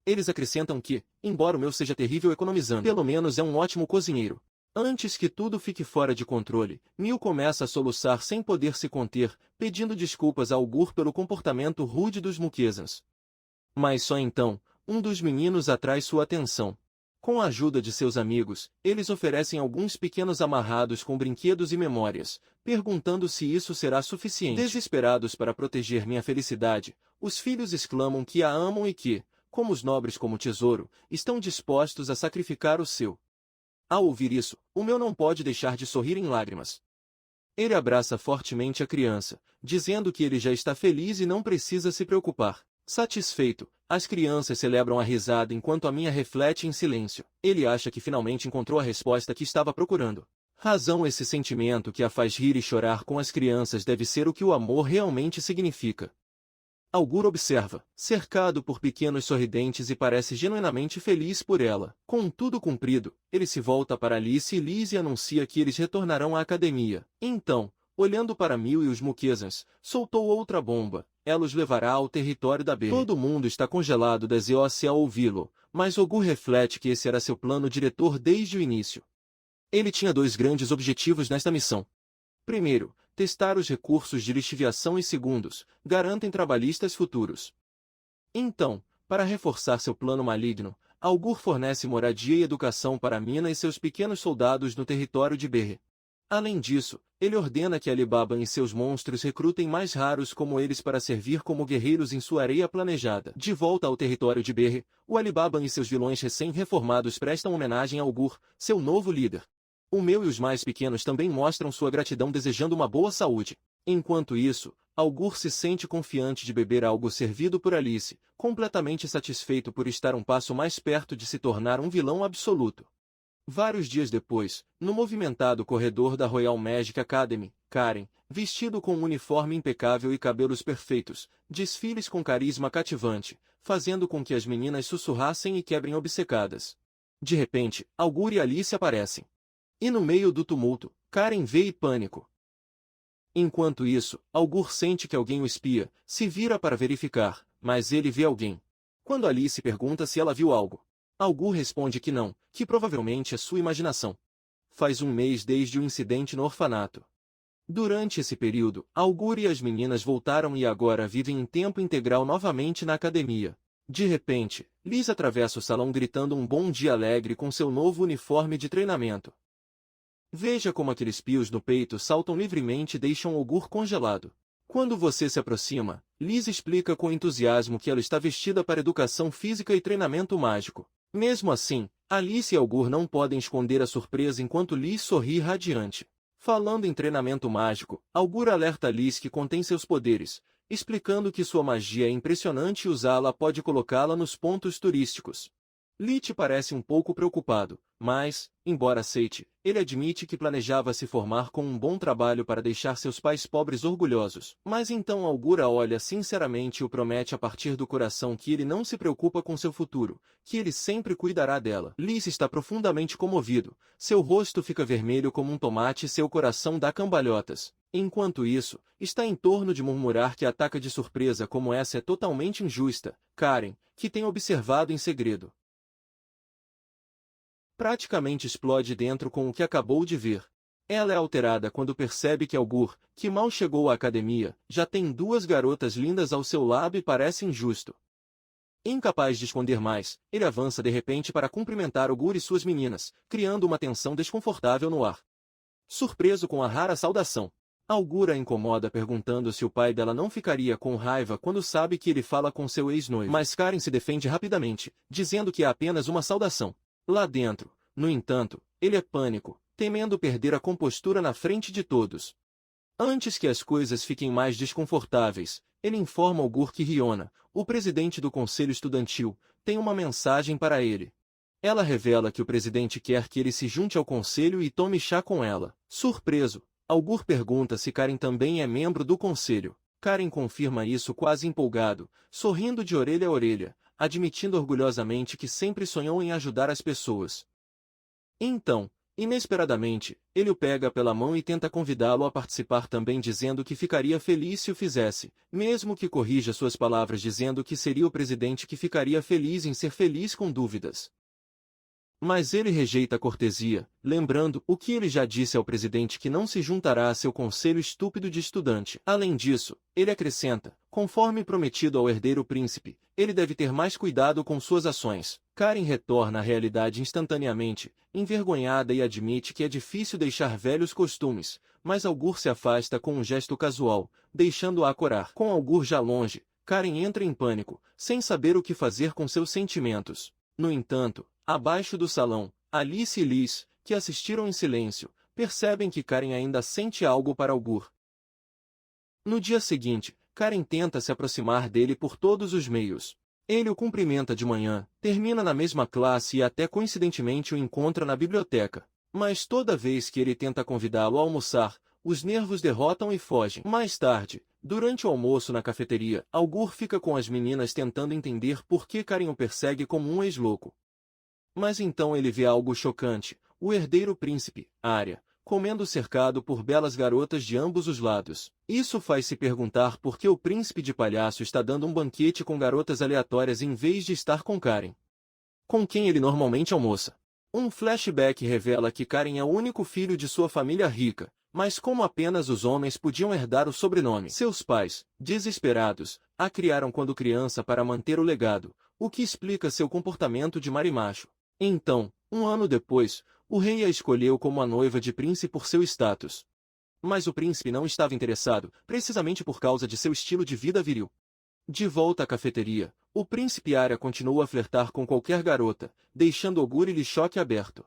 Eles acrescentam que, embora o meu seja terrível economizando, pelo menos é um ótimo cozinheiro. Antes que tudo fique fora de controle, Neil começa a soluçar sem poder se conter, pedindo desculpas a Augur pelo comportamento rude dos Mukezans. Mas só então, um dos meninos atrai sua atenção. Com a ajuda de seus amigos, eles oferecem alguns pequenos amarrados com brinquedos e memórias, perguntando se isso será suficiente. Desesperados para proteger minha felicidade, os filhos exclamam que a amam e que, como os nobres como tesouro, estão dispostos a sacrificar o seu. Ao ouvir isso, o meu não pode deixar de sorrir em lágrimas. Ele abraça fortemente a criança, dizendo que ele já está feliz e não precisa se preocupar. Satisfeito, as crianças celebram a risada enquanto a minha reflete em silêncio. Ele acha que finalmente encontrou a resposta que estava procurando. Razão, esse sentimento que a faz rir e chorar com as crianças deve ser o que o amor realmente significa. Augur observa, cercado por pequenos sorridentes e parece genuinamente feliz por ela. Com tudo cumprido, ele se volta para Alice e Liz e anuncia que eles retornarão à academia. Então, olhando para Mil e os Mukezans, soltou outra bomba. Ela os levará ao território da Berry. Todo mundo está congelado desde ao ouvi-lo, mas Augur reflete que esse era seu plano diretor desde o início. Ele tinha dois grandes objetivos nesta missão. Primeiro, testar os recursos de lixiviação e segundos, garantem trabalhistas futuros. Então, para reforçar seu plano maligno, Augur fornece moradia e educação para Mina e seus pequenos soldados no território de Berry. Além disso, ele ordena que Alibaba e seus monstros recrutem mais raros como eles para servir como guerreiros em sua areia planejada. De volta ao território de Berry, o Alibaba e seus vilões recém-reformados prestam homenagem a Augur, seu novo líder. O meu e os mais pequenos também mostram sua gratidão desejando uma boa saúde. Enquanto isso, Augur se sente confiante de beber algo servido por Alice, completamente satisfeito por estar um passo mais perto de se tornar um vilão absoluto. Vários dias depois, no movimentado corredor da Royal Magic Academy, Karen, vestido com um uniforme impecável e cabelos perfeitos, desfiles com carisma cativante, fazendo com que as meninas sussurrassem e quebrem obcecadas. De repente, Augur e Alice aparecem. E no meio do tumulto, Karen vê e pânico. Enquanto isso, Augur sente que alguém o espia, se vira para verificar, mas ele vê alguém. Quando Alice pergunta se ela viu algo, Augur responde que não, que provavelmente é sua imaginação. Faz um mês desde o incidente no orfanato. Durante esse período, Augur e as meninas voltaram e agora vivem em tempo integral novamente na academia. De repente, Liz atravessa o salão gritando um bom dia alegre com seu novo uniforme de treinamento. Veja como aqueles pios no peito saltam livremente e deixam Augur congelado. Quando você se aproxima, Liz explica com entusiasmo que ela está vestida para educação física e treinamento mágico. Mesmo assim, Alice e Augur não podem esconder a surpresa enquanto Liz sorri radiante. Falando em treinamento mágico, Augur alerta Liz que contém seus poderes, explicando que sua magia é impressionante e usá-la pode colocá-la nos pontos turísticos. Lich parece um pouco preocupado, mas, embora aceite, ele admite que planejava se formar com um bom trabalho para deixar seus pais pobres orgulhosos. Mas então Augur a olha sinceramente e o promete a partir do coração que ele não se preocupa com seu futuro, que ele sempre cuidará dela. Lich está profundamente comovido, seu rosto fica vermelho como um tomate e seu coração dá cambalhotas. Enquanto isso, está em torno de murmurar que a ataca de surpresa como essa é totalmente injusta, Karen, que tem observado em segredo. Praticamente explode dentro com o que acabou de ver. Ela é alterada quando percebe que Augur, que mal chegou à academia, já tem duas garotas lindas ao seu lado e parece injusto. Incapaz de esconder mais, ele avança de repente para cumprimentar Augur e suas meninas, criando uma tensão desconfortável no ar. Surpreso com a rara saudação, Augur a incomoda perguntando se o pai dela não ficaria com raiva quando sabe que ele fala com seu ex-noivo. Mas Karen se defende rapidamente, dizendo que é apenas uma saudação. Lá dentro, no entanto, ele é pânico, temendo perder a compostura na frente de todos. Antes que as coisas fiquem mais desconfortáveis, ele informa Augur que Riona, o presidente do conselho estudantil, tem uma mensagem para ele. Ela revela que o presidente quer que ele se junte ao conselho e tome chá com ela. Surpreso, Augur pergunta se Karen também é membro do conselho. Karen confirma isso quase empolgado, sorrindo de orelha a orelha, admitindo orgulhosamente que sempre sonhou em ajudar as pessoas. Então, inesperadamente, ele o pega pela mão e tenta convidá-lo a participar também dizendo que ficaria feliz se o fizesse, mesmo que corrija suas palavras dizendo que seria o presidente que ficaria feliz em ser feliz com dúvidas. Mas ele rejeita a cortesia, lembrando o que ele já disse ao presidente que não se juntará a seu conselho estúpido de estudante. Além disso, ele acrescenta, conforme prometido ao herdeiro príncipe, ele deve ter mais cuidado com suas ações. Karen retorna à realidade instantaneamente, envergonhada e admite que é difícil deixar velhos costumes, mas Augur se afasta com um gesto casual, deixando-a corar. Com Augur já longe, Karen entra em pânico, sem saber o que fazer com seus sentimentos. No entanto, abaixo do salão, Alice e Liz, que assistiram em silêncio, percebem que Karen ainda sente algo para Augur. No dia seguinte, Karen tenta se aproximar dele por todos os meios. Ele o cumprimenta de manhã, termina na mesma classe e até coincidentemente o encontra na biblioteca. Mas toda vez que ele tenta convidá-lo a almoçar, os nervos derrotam e fogem. Mais tarde, durante o almoço na cafeteria, Augur fica com as meninas tentando entender por que Karen o persegue como um ex-louco. Mas então ele vê algo chocante, o herdeiro príncipe, Arya, comendo cercado por belas garotas de ambos os lados. Isso faz se perguntar por que o príncipe de palhaço está dando um banquete com garotas aleatórias em vez de estar com Karen, com quem ele normalmente almoça. Um flashback revela que Karen é o único filho de sua família rica, mas como apenas os homens podiam herdar o sobrenome. Seus pais, desesperados, a criaram quando criança para manter o legado, o que explica seu comportamento de marimacho. Então, um ano depois, o rei a escolheu como a noiva de príncipe por seu status. Mas o príncipe não estava interessado, precisamente por causa de seu estilo de vida viril. De volta à cafeteria, o príncipe Arya continua a flertar com qualquer garota, deixando Augur e choque aberto.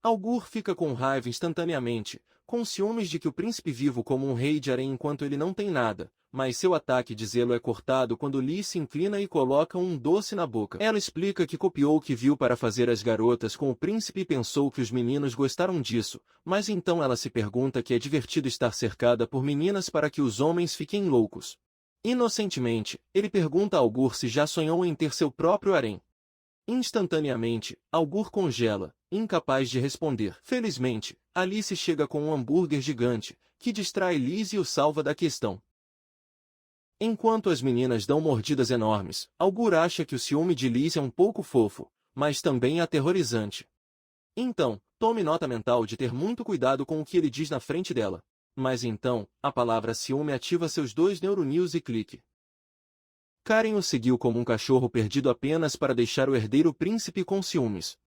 Augur fica com raiva instantaneamente, com ciúmes de que o príncipe vive como um rei de harém enquanto ele não tem nada, mas seu ataque de zelo é cortado quando Lee se inclina e coloca um doce na boca. Ela explica que copiou o que viu para fazer as garotas com o príncipe e pensou que os meninos gostaram disso, mas então ela se pergunta que é divertido estar cercada por meninas para que os homens fiquem loucos. Inocentemente, ele pergunta a Augur se já sonhou em ter seu próprio harém. Instantaneamente, Augur congela, incapaz de responder. Felizmente, Alice chega com um hambúrguer gigante, que distrai Liz e o salva da questão. Enquanto as meninas dão mordidas enormes, Augur acha que o ciúme de Liz é um pouco fofo, mas também aterrorizante. Então, tome nota mental de ter muito cuidado com o que ele diz na frente dela. Mas então, a palavra ciúme ativa seus 2 neurônios e clique. Karen o seguiu como um cachorro perdido apenas para deixar o herdeiro príncipe com ciúmes.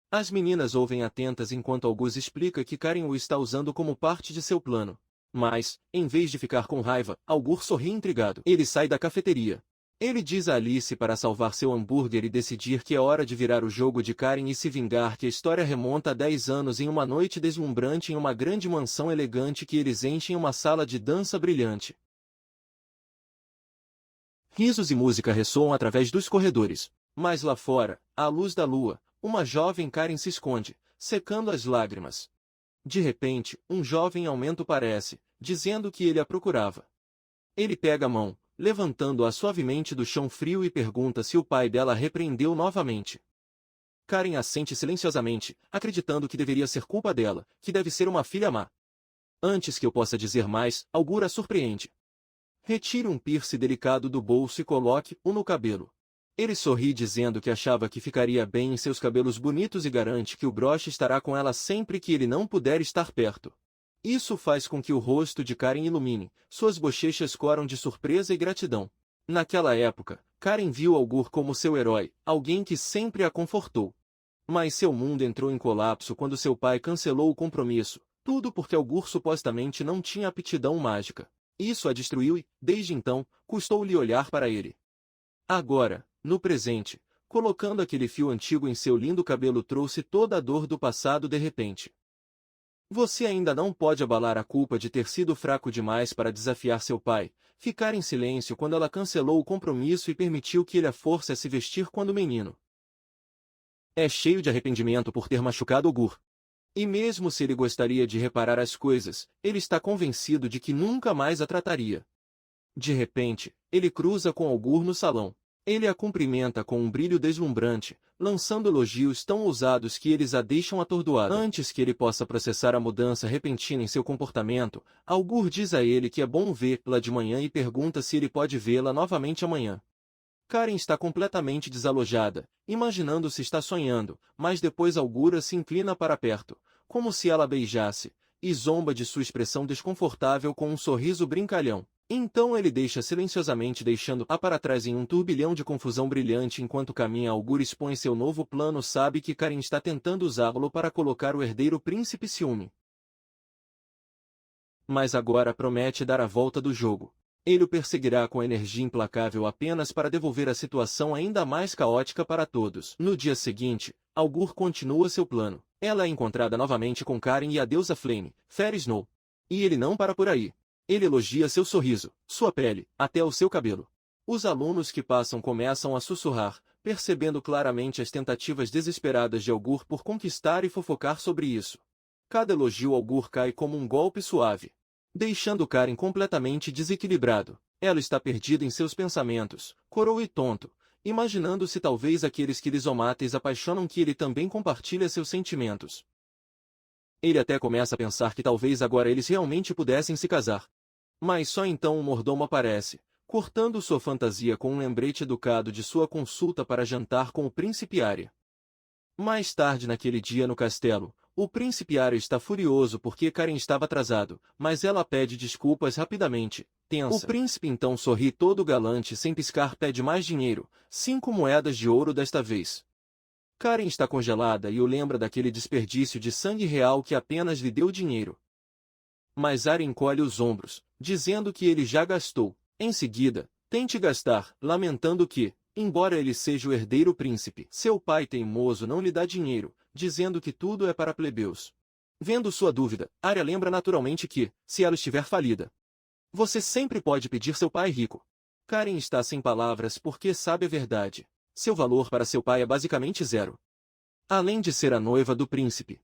As meninas ouvem atentas enquanto Augur explica que Karen o está usando como parte de seu plano. Mas, em vez de ficar com raiva, Augur sorri intrigado. Ele sai da cafeteria. Ele diz a Alice para salvar seu hambúrguer e decidir que é hora de virar o jogo de Karen e se vingar, que a história remonta a 10 anos em uma noite deslumbrante em uma grande mansão elegante que eles enchem uma sala de dança brilhante. Risos e música ressoam através dos corredores. Mas lá fora, à luz da lua, uma jovem Karen se esconde, secando as lágrimas. De repente, um jovem aumento aparece, dizendo que ele a procurava. Ele pega a mão, levantando-a suavemente do chão frio e pergunta se o pai dela a repreendeu novamente. Karen assente silenciosamente, acreditando que deveria ser culpa dela, que deve ser uma filha má. Antes que eu possa dizer mais, Augur a surpreende. Retire um piercing delicado do bolso e coloque-o no cabelo. Ele sorri dizendo que achava que ficaria bem em seus cabelos bonitos e garante que o broche estará com ela sempre que ele não puder estar perto. Isso faz com que o rosto de Karen ilumine, suas bochechas coram de surpresa e gratidão. Naquela época, Karen viu Augur como seu herói, alguém que sempre a confortou. Mas seu mundo entrou em colapso quando seu pai cancelou o compromisso, tudo porque Augur supostamente não tinha aptidão mágica. Isso a destruiu e, desde então, custou-lhe olhar para ele. Agora, no presente, colocando aquele fio antigo em seu lindo cabelo trouxe toda a dor do passado de repente. Você ainda não pode abalar a culpa de ter sido fraco demais para desafiar seu pai, ficar em silêncio quando ela cancelou o compromisso e permitiu que ele a force a se vestir quando menino. É cheio de arrependimento por ter machucado Augur. E mesmo se ele gostaria de reparar as coisas, ele está convencido de que nunca mais a trataria. De repente, ele cruza com Augur no salão. Ele a cumprimenta com um brilho deslumbrante, lançando elogios tão ousados que eles a deixam atordoada. Antes que ele possa processar a mudança repentina em seu comportamento, Augur diz a ele que é bom vê-la de manhã e pergunta se ele pode vê-la novamente amanhã. Karen está completamente desalojada, imaginando se está sonhando, mas depois Algura se inclina para perto, como se ela beijasse, e zomba de sua expressão desconfortável com um sorriso brincalhão. Então ele deixa silenciosamente deixando-a para trás em um turbilhão de confusão brilhante enquanto caminha. Algura expõe seu novo plano. Sabe que Karen está tentando usá-lo para colocar o herdeiro príncipe ciúme. Mas agora promete dar a volta do jogo. Ele o perseguirá com energia implacável apenas para devolver a situação ainda mais caótica para todos. No dia seguinte, Augur continua seu plano. Ela é encontrada novamente com Karen e a deusa Flame, Fair Snow. E ele não para por aí. Ele elogia seu sorriso, sua pele, até o seu cabelo. Os alunos que passam começam a sussurrar, percebendo claramente as tentativas desesperadas de Augur por conquistar e fofocar sobre isso. Cada elogio ao Augur cai como um golpe suave, deixando Karen completamente desequilibrado. Ela está perdida em seus pensamentos, coroa e tonto, imaginando se talvez aqueles que Lisomates apaixonam que ele também compartilha seus sentimentos. Ele até começa a pensar que talvez agora eles realmente pudessem se casar. Mas só então um mordomo aparece, cortando sua fantasia com um lembrete educado de sua consulta para jantar com o príncipe Arya. Mais tarde naquele dia no castelo, o príncipe Arya está furioso porque Karen estava atrasado, mas ela pede desculpas rapidamente, tensa. O príncipe então sorri todo galante sem piscar, pede mais dinheiro, 5 moedas de ouro desta vez. Karen está congelada e o lembra daquele desperdício de sangue real que apenas lhe deu dinheiro. Mas Arya encolhe os ombros, dizendo que ele já gastou. Em seguida, tente gastar, lamentando que, embora ele seja o herdeiro príncipe, seu pai teimoso não lhe dá dinheiro, dizendo que tudo é para plebeus. Vendo sua dúvida, Arya lembra naturalmente que, se ela estiver falida, você sempre pode pedir seu pai rico. Karen está sem palavras porque sabe a verdade. Seu valor para seu pai é basicamente zero. Além de ser a noiva do príncipe,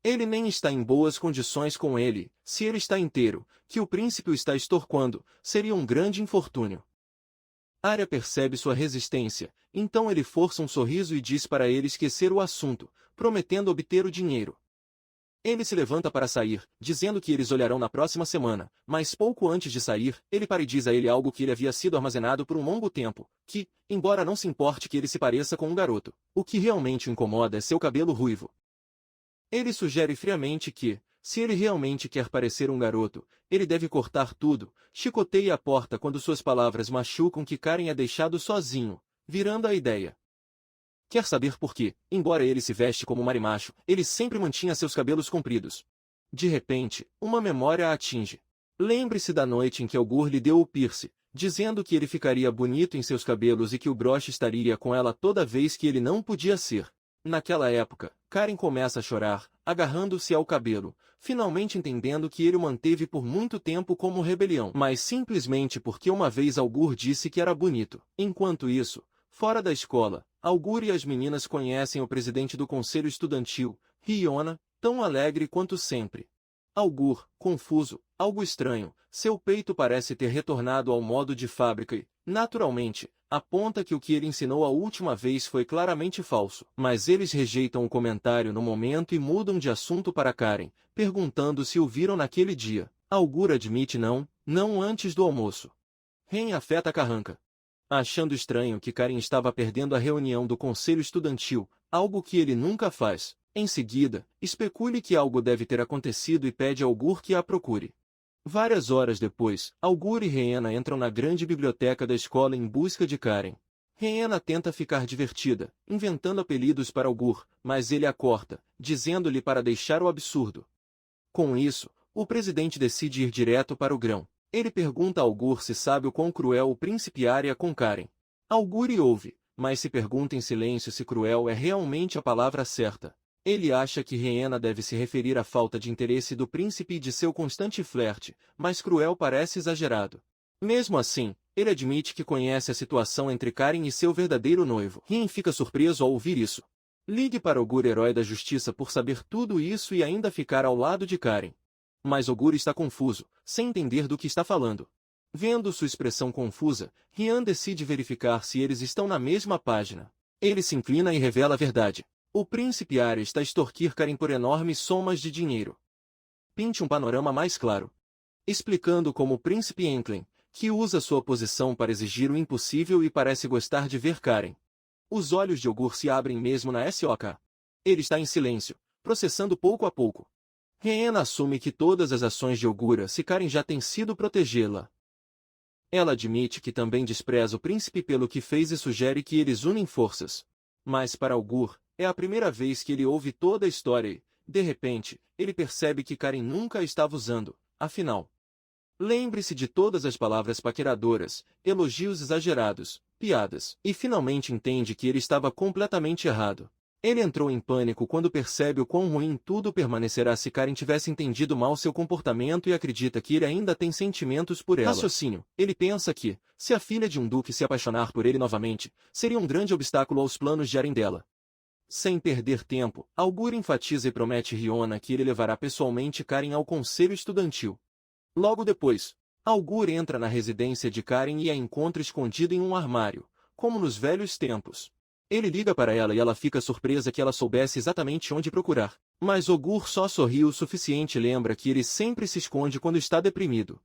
ele nem está em boas condições com ele. Se ele está inteiro, que o príncipe o está extorquindo, seria um grande infortúnio. Arya percebe sua resistência, então ele força um sorriso e diz para ele esquecer o assunto, prometendo obter o dinheiro. Ele se levanta para sair, dizendo que eles olharão na próxima semana, mas pouco antes de sair, ele para e diz a ele algo que ele havia sido armazenado por um longo tempo, que, embora não se importe que ele se pareça com um garoto, o que realmente o incomoda é seu cabelo ruivo. Ele sugere friamente que, se ele realmente quer parecer um garoto, ele deve cortar tudo. Chicoteia a porta quando suas palavras machucam que Karen é deixado sozinho, virando a ideia. Quer saber por quê? Embora ele se veste como marimacho, ele sempre mantinha seus cabelos compridos. De repente, uma memória a atinge. Lembre-se da noite em que Augur lhe deu o piercing, dizendo que ele ficaria bonito em seus cabelos e que o broche estaria com ela toda vez que ele não podia ser. Naquela época, Karen começa a chorar, agarrando-se ao cabelo, finalmente entendendo que ele o manteve por muito tempo como rebelião, mas simplesmente porque uma vez Augur disse que era bonito. Enquanto isso, fora da escola, Augur e as meninas conhecem o presidente do conselho estudantil, Riona, tão alegre quanto sempre. Augur, confuso, algo estranho, seu peito parece ter retornado ao modo de fábrica e, naturalmente, aponta que o que ele ensinou a última vez foi claramente falso. Mas eles rejeitam o comentário no momento e mudam de assunto para Karen, perguntando se o viram naquele dia. Augur admite não antes do almoço. Ren afeta Carranca. Achando estranho que Karen estava perdendo a reunião do conselho estudantil, algo que ele nunca faz. Em seguida, especule que algo deve ter acontecido e pede a Augur que a procure. Várias horas depois, Augur e Rhianna entram na grande biblioteca da escola em busca de Karen. Rhianna tenta ficar divertida, inventando apelidos para Augur, mas ele a corta, dizendo-lhe para deixar o absurdo. Com isso, o presidente decide ir direto para o grão. Ele pergunta a Augur se sabe o quão cruel o príncipe Arya é com Karen. Augur ouve, mas se pergunta em silêncio se cruel é realmente a palavra certa. Ele acha que Rhianna deve se referir à falta de interesse do príncipe e de seu constante flerte, mas cruel parece exagerado. Mesmo assim, ele admite que conhece a situação entre Karen e seu verdadeiro noivo. Rin fica surpreso ao ouvir isso. Ligue para Augur, herói da justiça, por saber tudo isso e ainda ficar ao lado de Karen. Mas Augur está confuso, sem entender do que está falando. Vendo sua expressão confusa, Rhianna decide verificar se eles estão na mesma página. Ele se inclina e revela a verdade. O príncipe Arya está a extorquir Karen por enormes somas de dinheiro. Pinte um panorama mais claro. Explicando como o príncipe Enclin, que usa sua posição para exigir o impossível e parece gostar de ver Karen. Os olhos de Ogur se abrem mesmo na SOK. Ele está em silêncio, processando pouco a pouco. Ryan assume que todas as ações de Ogura se Karen já têm sido protegê-la. Ela admite que também despreza o príncipe pelo que fez e sugere que eles unem forças. Mas para Ogur, é a primeira vez que ele ouve toda a história e, de repente, ele percebe que Karen nunca a estava usando, afinal. Lembre-se de todas as palavras paqueradoras, elogios exagerados, piadas, e finalmente entende que ele estava completamente errado. Ele entrou em pânico quando percebe o quão ruim tudo permanecerá se Karen tivesse entendido mal seu comportamento e acredita que ele ainda tem sentimentos por ela. Raciocínio. Ele pensa que, se a filha de um duque se apaixonar por ele novamente, seria um grande obstáculo aos planos de Arendelle. Sem perder tempo, Augur enfatiza e promete Riona que ele levará pessoalmente Karen ao conselho estudantil. Logo depois, Augur entra na residência de Karen e a encontra escondida em um armário, como nos velhos tempos. Ele liga para ela e ela fica surpresa que ela soubesse exatamente onde procurar. Mas Ogur só sorri o suficiente e lembra que ele sempre se esconde quando está deprimido.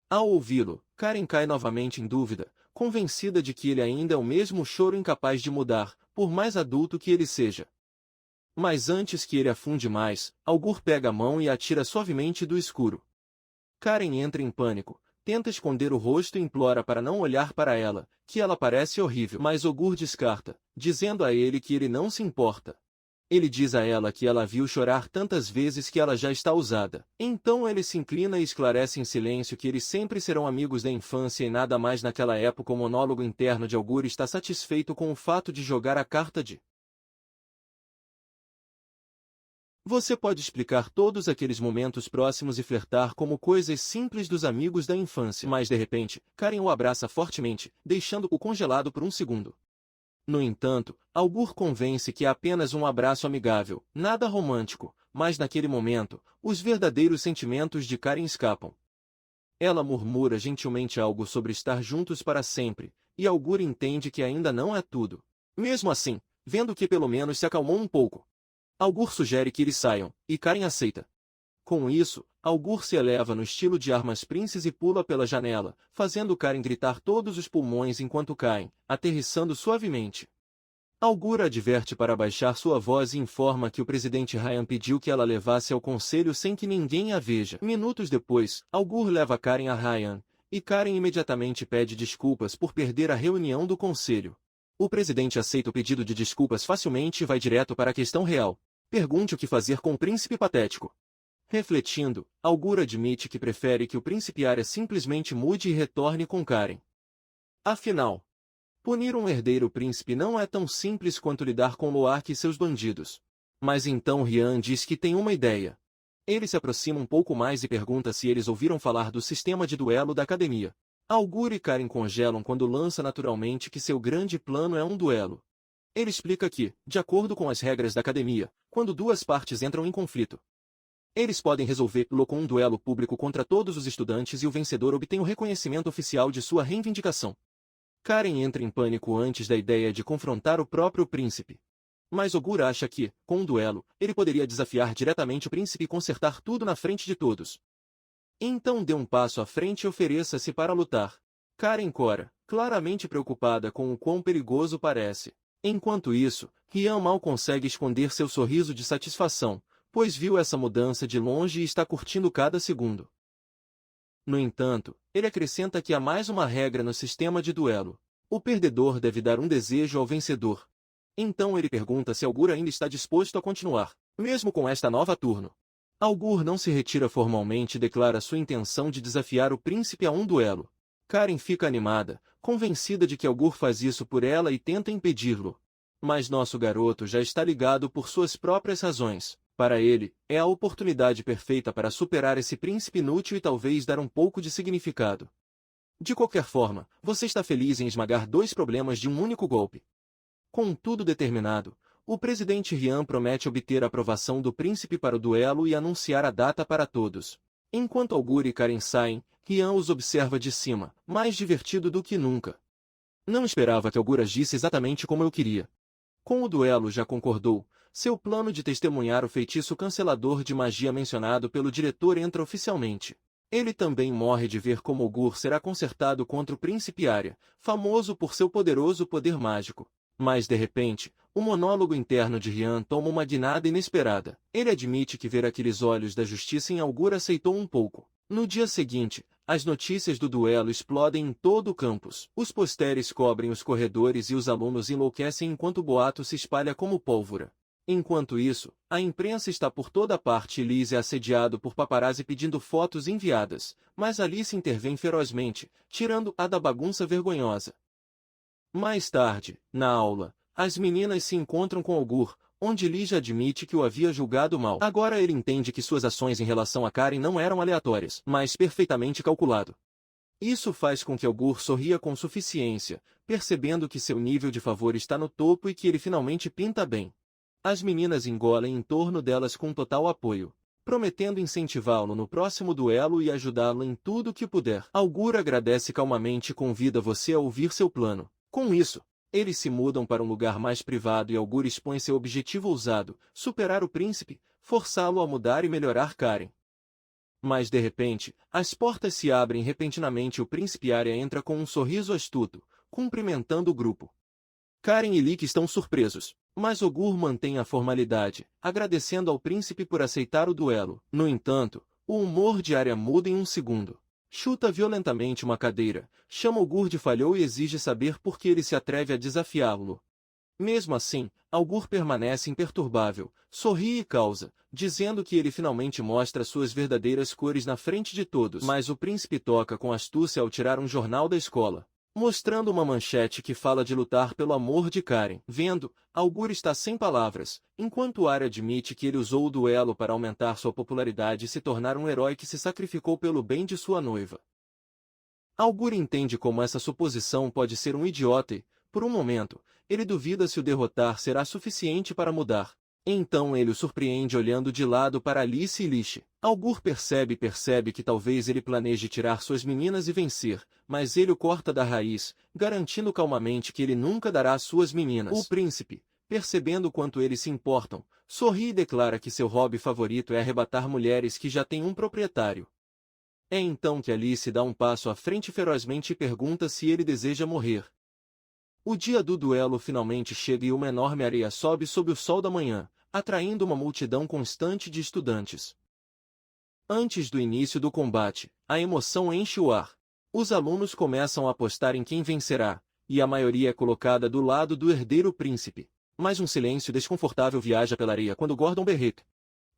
Ao ouvi-lo, Karen cai novamente em dúvida, convencida de que ele ainda é o mesmo choro incapaz de mudar, por mais adulto que ele seja. Mas antes que ele afunde mais, Augur pega a mão e a atira suavemente do escuro. Karen entra em pânico. Tenta esconder o rosto e implora para não olhar para ela, que ela parece horrível. Mas Ogur descarta, dizendo a ele que ele não se importa. Ele diz a ela que ela viu chorar tantas vezes que ela já está usada. Então ele se inclina e esclarece em silêncio que eles sempre serão amigos da infância e nada mais naquela época. O monólogo interno de Augur está satisfeito com o fato de jogar a carta de Você pode explicar todos aqueles momentos próximos e flertar como coisas simples dos amigos da infância. Mas de repente, Karen o abraça fortemente, deixando-o congelado por um segundo. No entanto, Augur convence que é apenas um abraço amigável, nada romântico, mas naquele momento, os verdadeiros sentimentos de Karen escapam. Ela murmura gentilmente algo sobre estar juntos para sempre, e Augur entende que ainda não é tudo. Mesmo assim, vendo que pelo menos se acalmou um pouco, Augur sugere que eles saiam, e Karen aceita. Com isso, Augur se eleva no estilo de Armas Princes e pula pela janela, fazendo Karen gritar todos os pulmões enquanto caem, aterrissando suavemente. Augur adverte para baixar sua voz e informa que o presidente Ryan pediu que ela levasse ao conselho sem que ninguém a veja. Minutos depois, Augur leva Karen a Ryan, e Karen imediatamente pede desculpas por perder a reunião do conselho. O presidente aceita o pedido de desculpas facilmente e vai direto para a questão real. Pergunte o que fazer com o príncipe patético. Refletindo, Augur admite que prefere que o príncipe Arya simplesmente mude e retorne com Karen. Afinal, punir um herdeiro príncipe não é tão simples quanto lidar com Loark e seus bandidos. Mas então Ryan diz que tem uma ideia. Ele se aproxima um pouco mais e pergunta se eles ouviram falar do sistema de duelo da academia. Augur e Karen congelam quando lança naturalmente que seu grande plano é um duelo. Ele explica que, de acordo com as regras da academia, quando duas partes entram em conflito, eles podem resolvê-lo com um duelo público contra todos os estudantes e o vencedor obtém o reconhecimento oficial de sua reivindicação. Karen entra em pânico antes da ideia de confrontar o próprio príncipe. Mas Augur acha que, com um duelo, ele poderia desafiar diretamente o príncipe e consertar tudo na frente de todos. Então dê um passo à frente e ofereça-se para lutar. Karen cora, claramente preocupada com o quão perigoso parece. Enquanto isso, Ryan mal consegue esconder seu sorriso de satisfação, pois viu essa mudança de longe e está curtindo cada segundo. No entanto, ele acrescenta que há mais uma regra no sistema de duelo. O perdedor deve dar um desejo ao vencedor. Então ele pergunta se Augur ainda está disposto a continuar, mesmo com esta nova turno. Augur não se retira formalmente e declara sua intenção de desafiar o príncipe a um duelo. Karen fica animada, convencida de que Augur faz isso por ela e tenta impedi-lo. Mas nosso garoto já está ligado por suas próprias razões. Para ele, é a oportunidade perfeita para superar esse príncipe inútil e talvez dar um pouco de significado. De qualquer forma, você está feliz em esmagar dois problemas de um único golpe. Com tudo determinado, o presidente Ryan promete obter a aprovação do príncipe para o duelo e anunciar a data para todos. Enquanto Augur e Karen saem, Ryan os observa de cima, mais divertido do que nunca. Não esperava que Augur agisse exatamente como eu queria. Com o duelo já concordou, seu plano de testemunhar o feitiço cancelador de magia mencionado pelo diretor entra oficialmente. Ele também morre de ver como Gur será consertado contra o príncipe Arya, famoso por seu poderoso poder mágico. Mas de repente, o monólogo interno de Rian toma uma guinada inesperada. Ele admite que ver aqueles olhos da justiça em Augur aceitou um pouco. No dia seguinte, as notícias do duelo explodem em todo o campus. Os posteres cobrem os corredores e os alunos enlouquecem enquanto o boato se espalha como pólvora. Enquanto isso, a imprensa está por toda parte e Liz é assediado por paparazzi pedindo fotos enviadas, mas Alice intervém ferozmente, tirando-a da bagunça vergonhosa. Mais tarde, na aula, as meninas se encontram com Augur, onde Liz admite que o havia julgado mal. Agora ele entende que suas ações em relação a Karen não eram aleatórias, mas perfeitamente calculado. Isso faz com que Augur sorria com suficiência, percebendo que seu nível de favor está no topo e que ele finalmente pinta bem. As meninas engolem em torno delas com total apoio, prometendo incentivá-lo no próximo duelo e ajudá-lo em tudo o que puder. Augur agradece calmamente e convida você a ouvir seu plano. Com isso, eles se mudam para um lugar mais privado e Augur expõe seu objetivo ousado, superar o príncipe, forçá-lo a mudar e melhorar Karen. Mas de repente, as portas se abrem repentinamente e o príncipe Arya entra com um sorriso astuto, cumprimentando o grupo. Karen e Lick estão surpresos, mas Augur mantém a formalidade, agradecendo ao príncipe por aceitar o duelo. No entanto, o humor de Arya muda em um segundo. Chuta violentamente uma cadeira, chama Augur de falhou e exige saber por que ele se atreve a desafiá-lo. Mesmo assim, Augur permanece imperturbável, sorri e causa, dizendo que ele finalmente mostra suas verdadeiras cores na frente de todos. Mas o príncipe toca com astúcia ao tirar um jornal da escola, mostrando uma manchete que fala de lutar pelo amor de Karen. Vendo, Augur está sem palavras, enquanto Arya admite que ele usou o duelo para aumentar sua popularidade e se tornar um herói que se sacrificou pelo bem de sua noiva. Augur entende como essa suposição pode ser um idiota e, por um momento, ele duvida se o derrotar será suficiente para mudar. Então ele o surpreende olhando de lado para Alice e Lish. Augur percebe que talvez ele planeje tirar suas meninas e vencer, mas ele o corta da raiz, garantindo calmamente que ele nunca dará suas meninas. O príncipe, percebendo quanto eles se importam, sorri e declara que seu hobby favorito é arrebatar mulheres que já têm um proprietário. É então que Alice dá um passo à frente ferozmente e pergunta se ele deseja morrer. O dia do duelo finalmente chega e uma enorme areia sobe sob o sol da manhã, atraindo uma multidão constante de estudantes. Antes do início do combate, a emoção enche o ar. Os alunos começam a apostar em quem vencerá, e a maioria é colocada do lado do herdeiro príncipe. Mas um silêncio desconfortável viaja pela areia quando Gordon Berrick,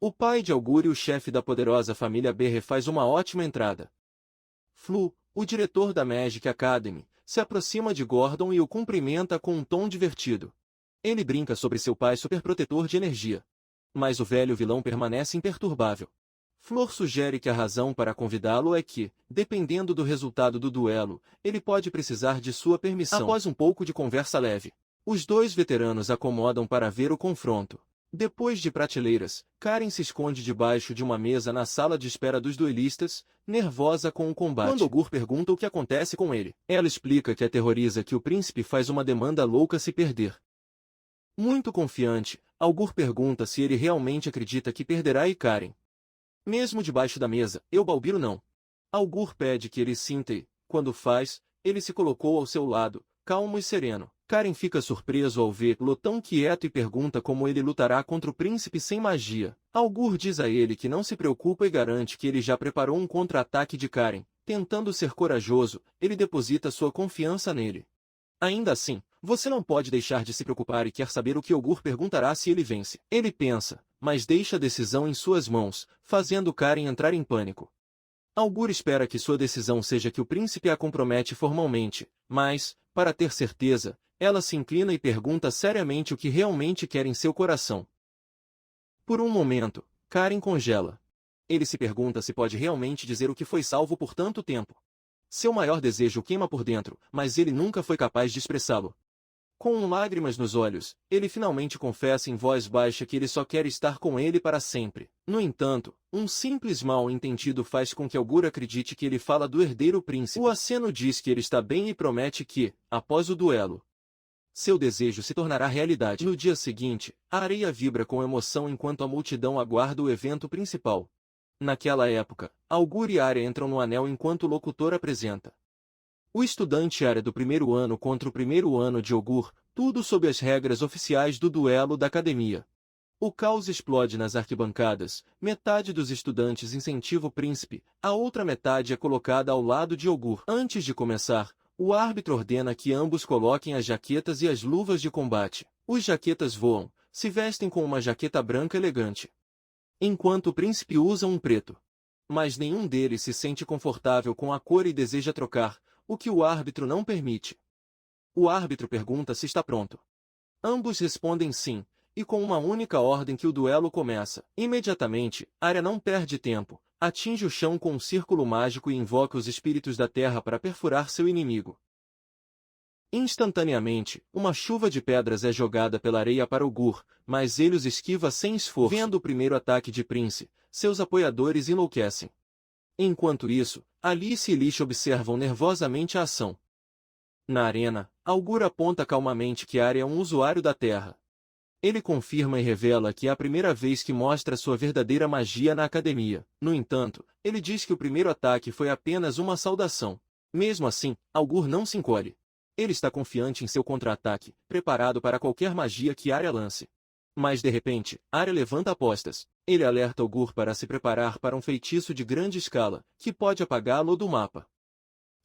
o pai de Augur e o chefe da poderosa família Berre, faz uma ótima entrada. Flu, o diretor da Magic Academy, se aproxima de Gordon e o cumprimenta com um tom divertido. Ele brinca sobre seu pai superprotetor de energia. Mas o velho vilão permanece imperturbável. Flor sugere que a razão para convidá-lo é que, dependendo do resultado do duelo, ele pode precisar de sua permissão. Após um pouco de conversa leve, os dois veteranos acomodam para ver o confronto. Depois de prateleiras, Karen se esconde debaixo de uma mesa na sala de espera dos duelistas, nervosa com o combate. Quando Augur pergunta o que acontece com ele, ela explica que aterroriza que o príncipe faz uma demanda louca se perder. Muito confiante, Augur pergunta se ele realmente acredita que perderá e Karen. Mesmo debaixo da mesa, eu balbiro não. Augur pede que ele sinta e, quando faz, ele se colocou ao seu lado, calmo e sereno. Karen fica surpreso ao vê-lo tão quieto e pergunta como ele lutará contra o príncipe sem magia. Augur diz a ele que não se preocupa e garante que ele já preparou um contra-ataque de Karen. Tentando ser corajoso, ele deposita sua confiança nele. Ainda assim, você não pode deixar de se preocupar e quer saber o que Augur perguntará se ele vence. Ele pensa, mas deixa a decisão em suas mãos, fazendo Karen entrar em pânico. Augur espera que sua decisão seja que o príncipe a compromete formalmente, mas, para ter certeza, ela se inclina e pergunta seriamente o que realmente quer em seu coração. Por um momento, Karen congela. Ele se pergunta se pode realmente dizer o que foi salvo por tanto tempo. Seu maior desejo o queima por dentro, mas ele nunca foi capaz de expressá-lo. Com lágrimas nos olhos, ele finalmente confessa em voz baixa que ele só quer estar com ele para sempre. No entanto, um simples mal-entendido faz com que Augur acredite que ele fala do herdeiro príncipe. O aceno diz que ele está bem e promete que, após o duelo, seu desejo se tornará realidade. No dia seguinte, a areia vibra com emoção enquanto a multidão aguarda o evento principal. Naquela época, Augur e Arya entram no anel enquanto o locutor apresenta. O estudante Arya do primeiro ano contra o primeiro ano de Augur, tudo sob as regras oficiais do duelo da academia. O caos explode nas arquibancadas, metade dos estudantes incentiva o príncipe, a outra metade é colocada ao lado de Augur. Antes de começar, o árbitro ordena que ambos coloquem as jaquetas e as luvas de combate. Os jaquetas voam, se vestem com uma jaqueta branca elegante, enquanto o príncipe usa um preto. Mas nenhum deles se sente confortável com a cor e deseja trocar, o que o árbitro não permite. O árbitro pergunta se está pronto. Ambos respondem sim, e com uma única ordem que o duelo começa. Imediatamente, Arya não perde tempo, atinge o chão com um círculo mágico e invoca os espíritos da terra para perfurar seu inimigo. Instantaneamente, uma chuva de pedras é jogada pela areia para Augur, mas ele os esquiva sem esforço. Vendo o primeiro ataque de Prince, seus apoiadores enlouquecem. Enquanto isso, Alice e Lish observam nervosamente a ação. Na arena, Augur aponta calmamente que Arya é um usuário da Terra. Ele confirma e revela que é a primeira vez que mostra sua verdadeira magia na academia. No entanto, ele diz que o primeiro ataque foi apenas uma saudação. Mesmo assim, Augur não se encolhe. Ele está confiante em seu contra-ataque, preparado para qualquer magia que Arya lance. Mas de repente, Arya levanta apostas. Ele alerta Augur para se preparar para um feitiço de grande escala, que pode apagá-lo do mapa.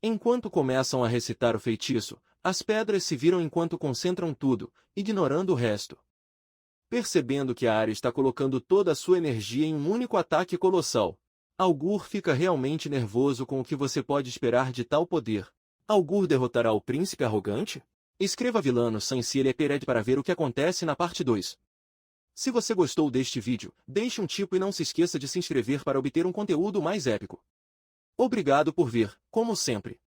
Enquanto começam a recitar o feitiço, as pedras se viram enquanto concentram tudo, ignorando o resto. Percebendo que a Arya está colocando toda a sua energia em um único ataque colossal, Augur fica realmente nervoso com o que você pode esperar de tal poder. Augur derrotará o príncipe arrogante? Escreva Vilano sem se ele é Pered para ver o que acontece na parte 2. Se você gostou deste vídeo, deixe um tipo e não se esqueça de se inscrever para obter um conteúdo mais épico. Obrigado por ver, como sempre.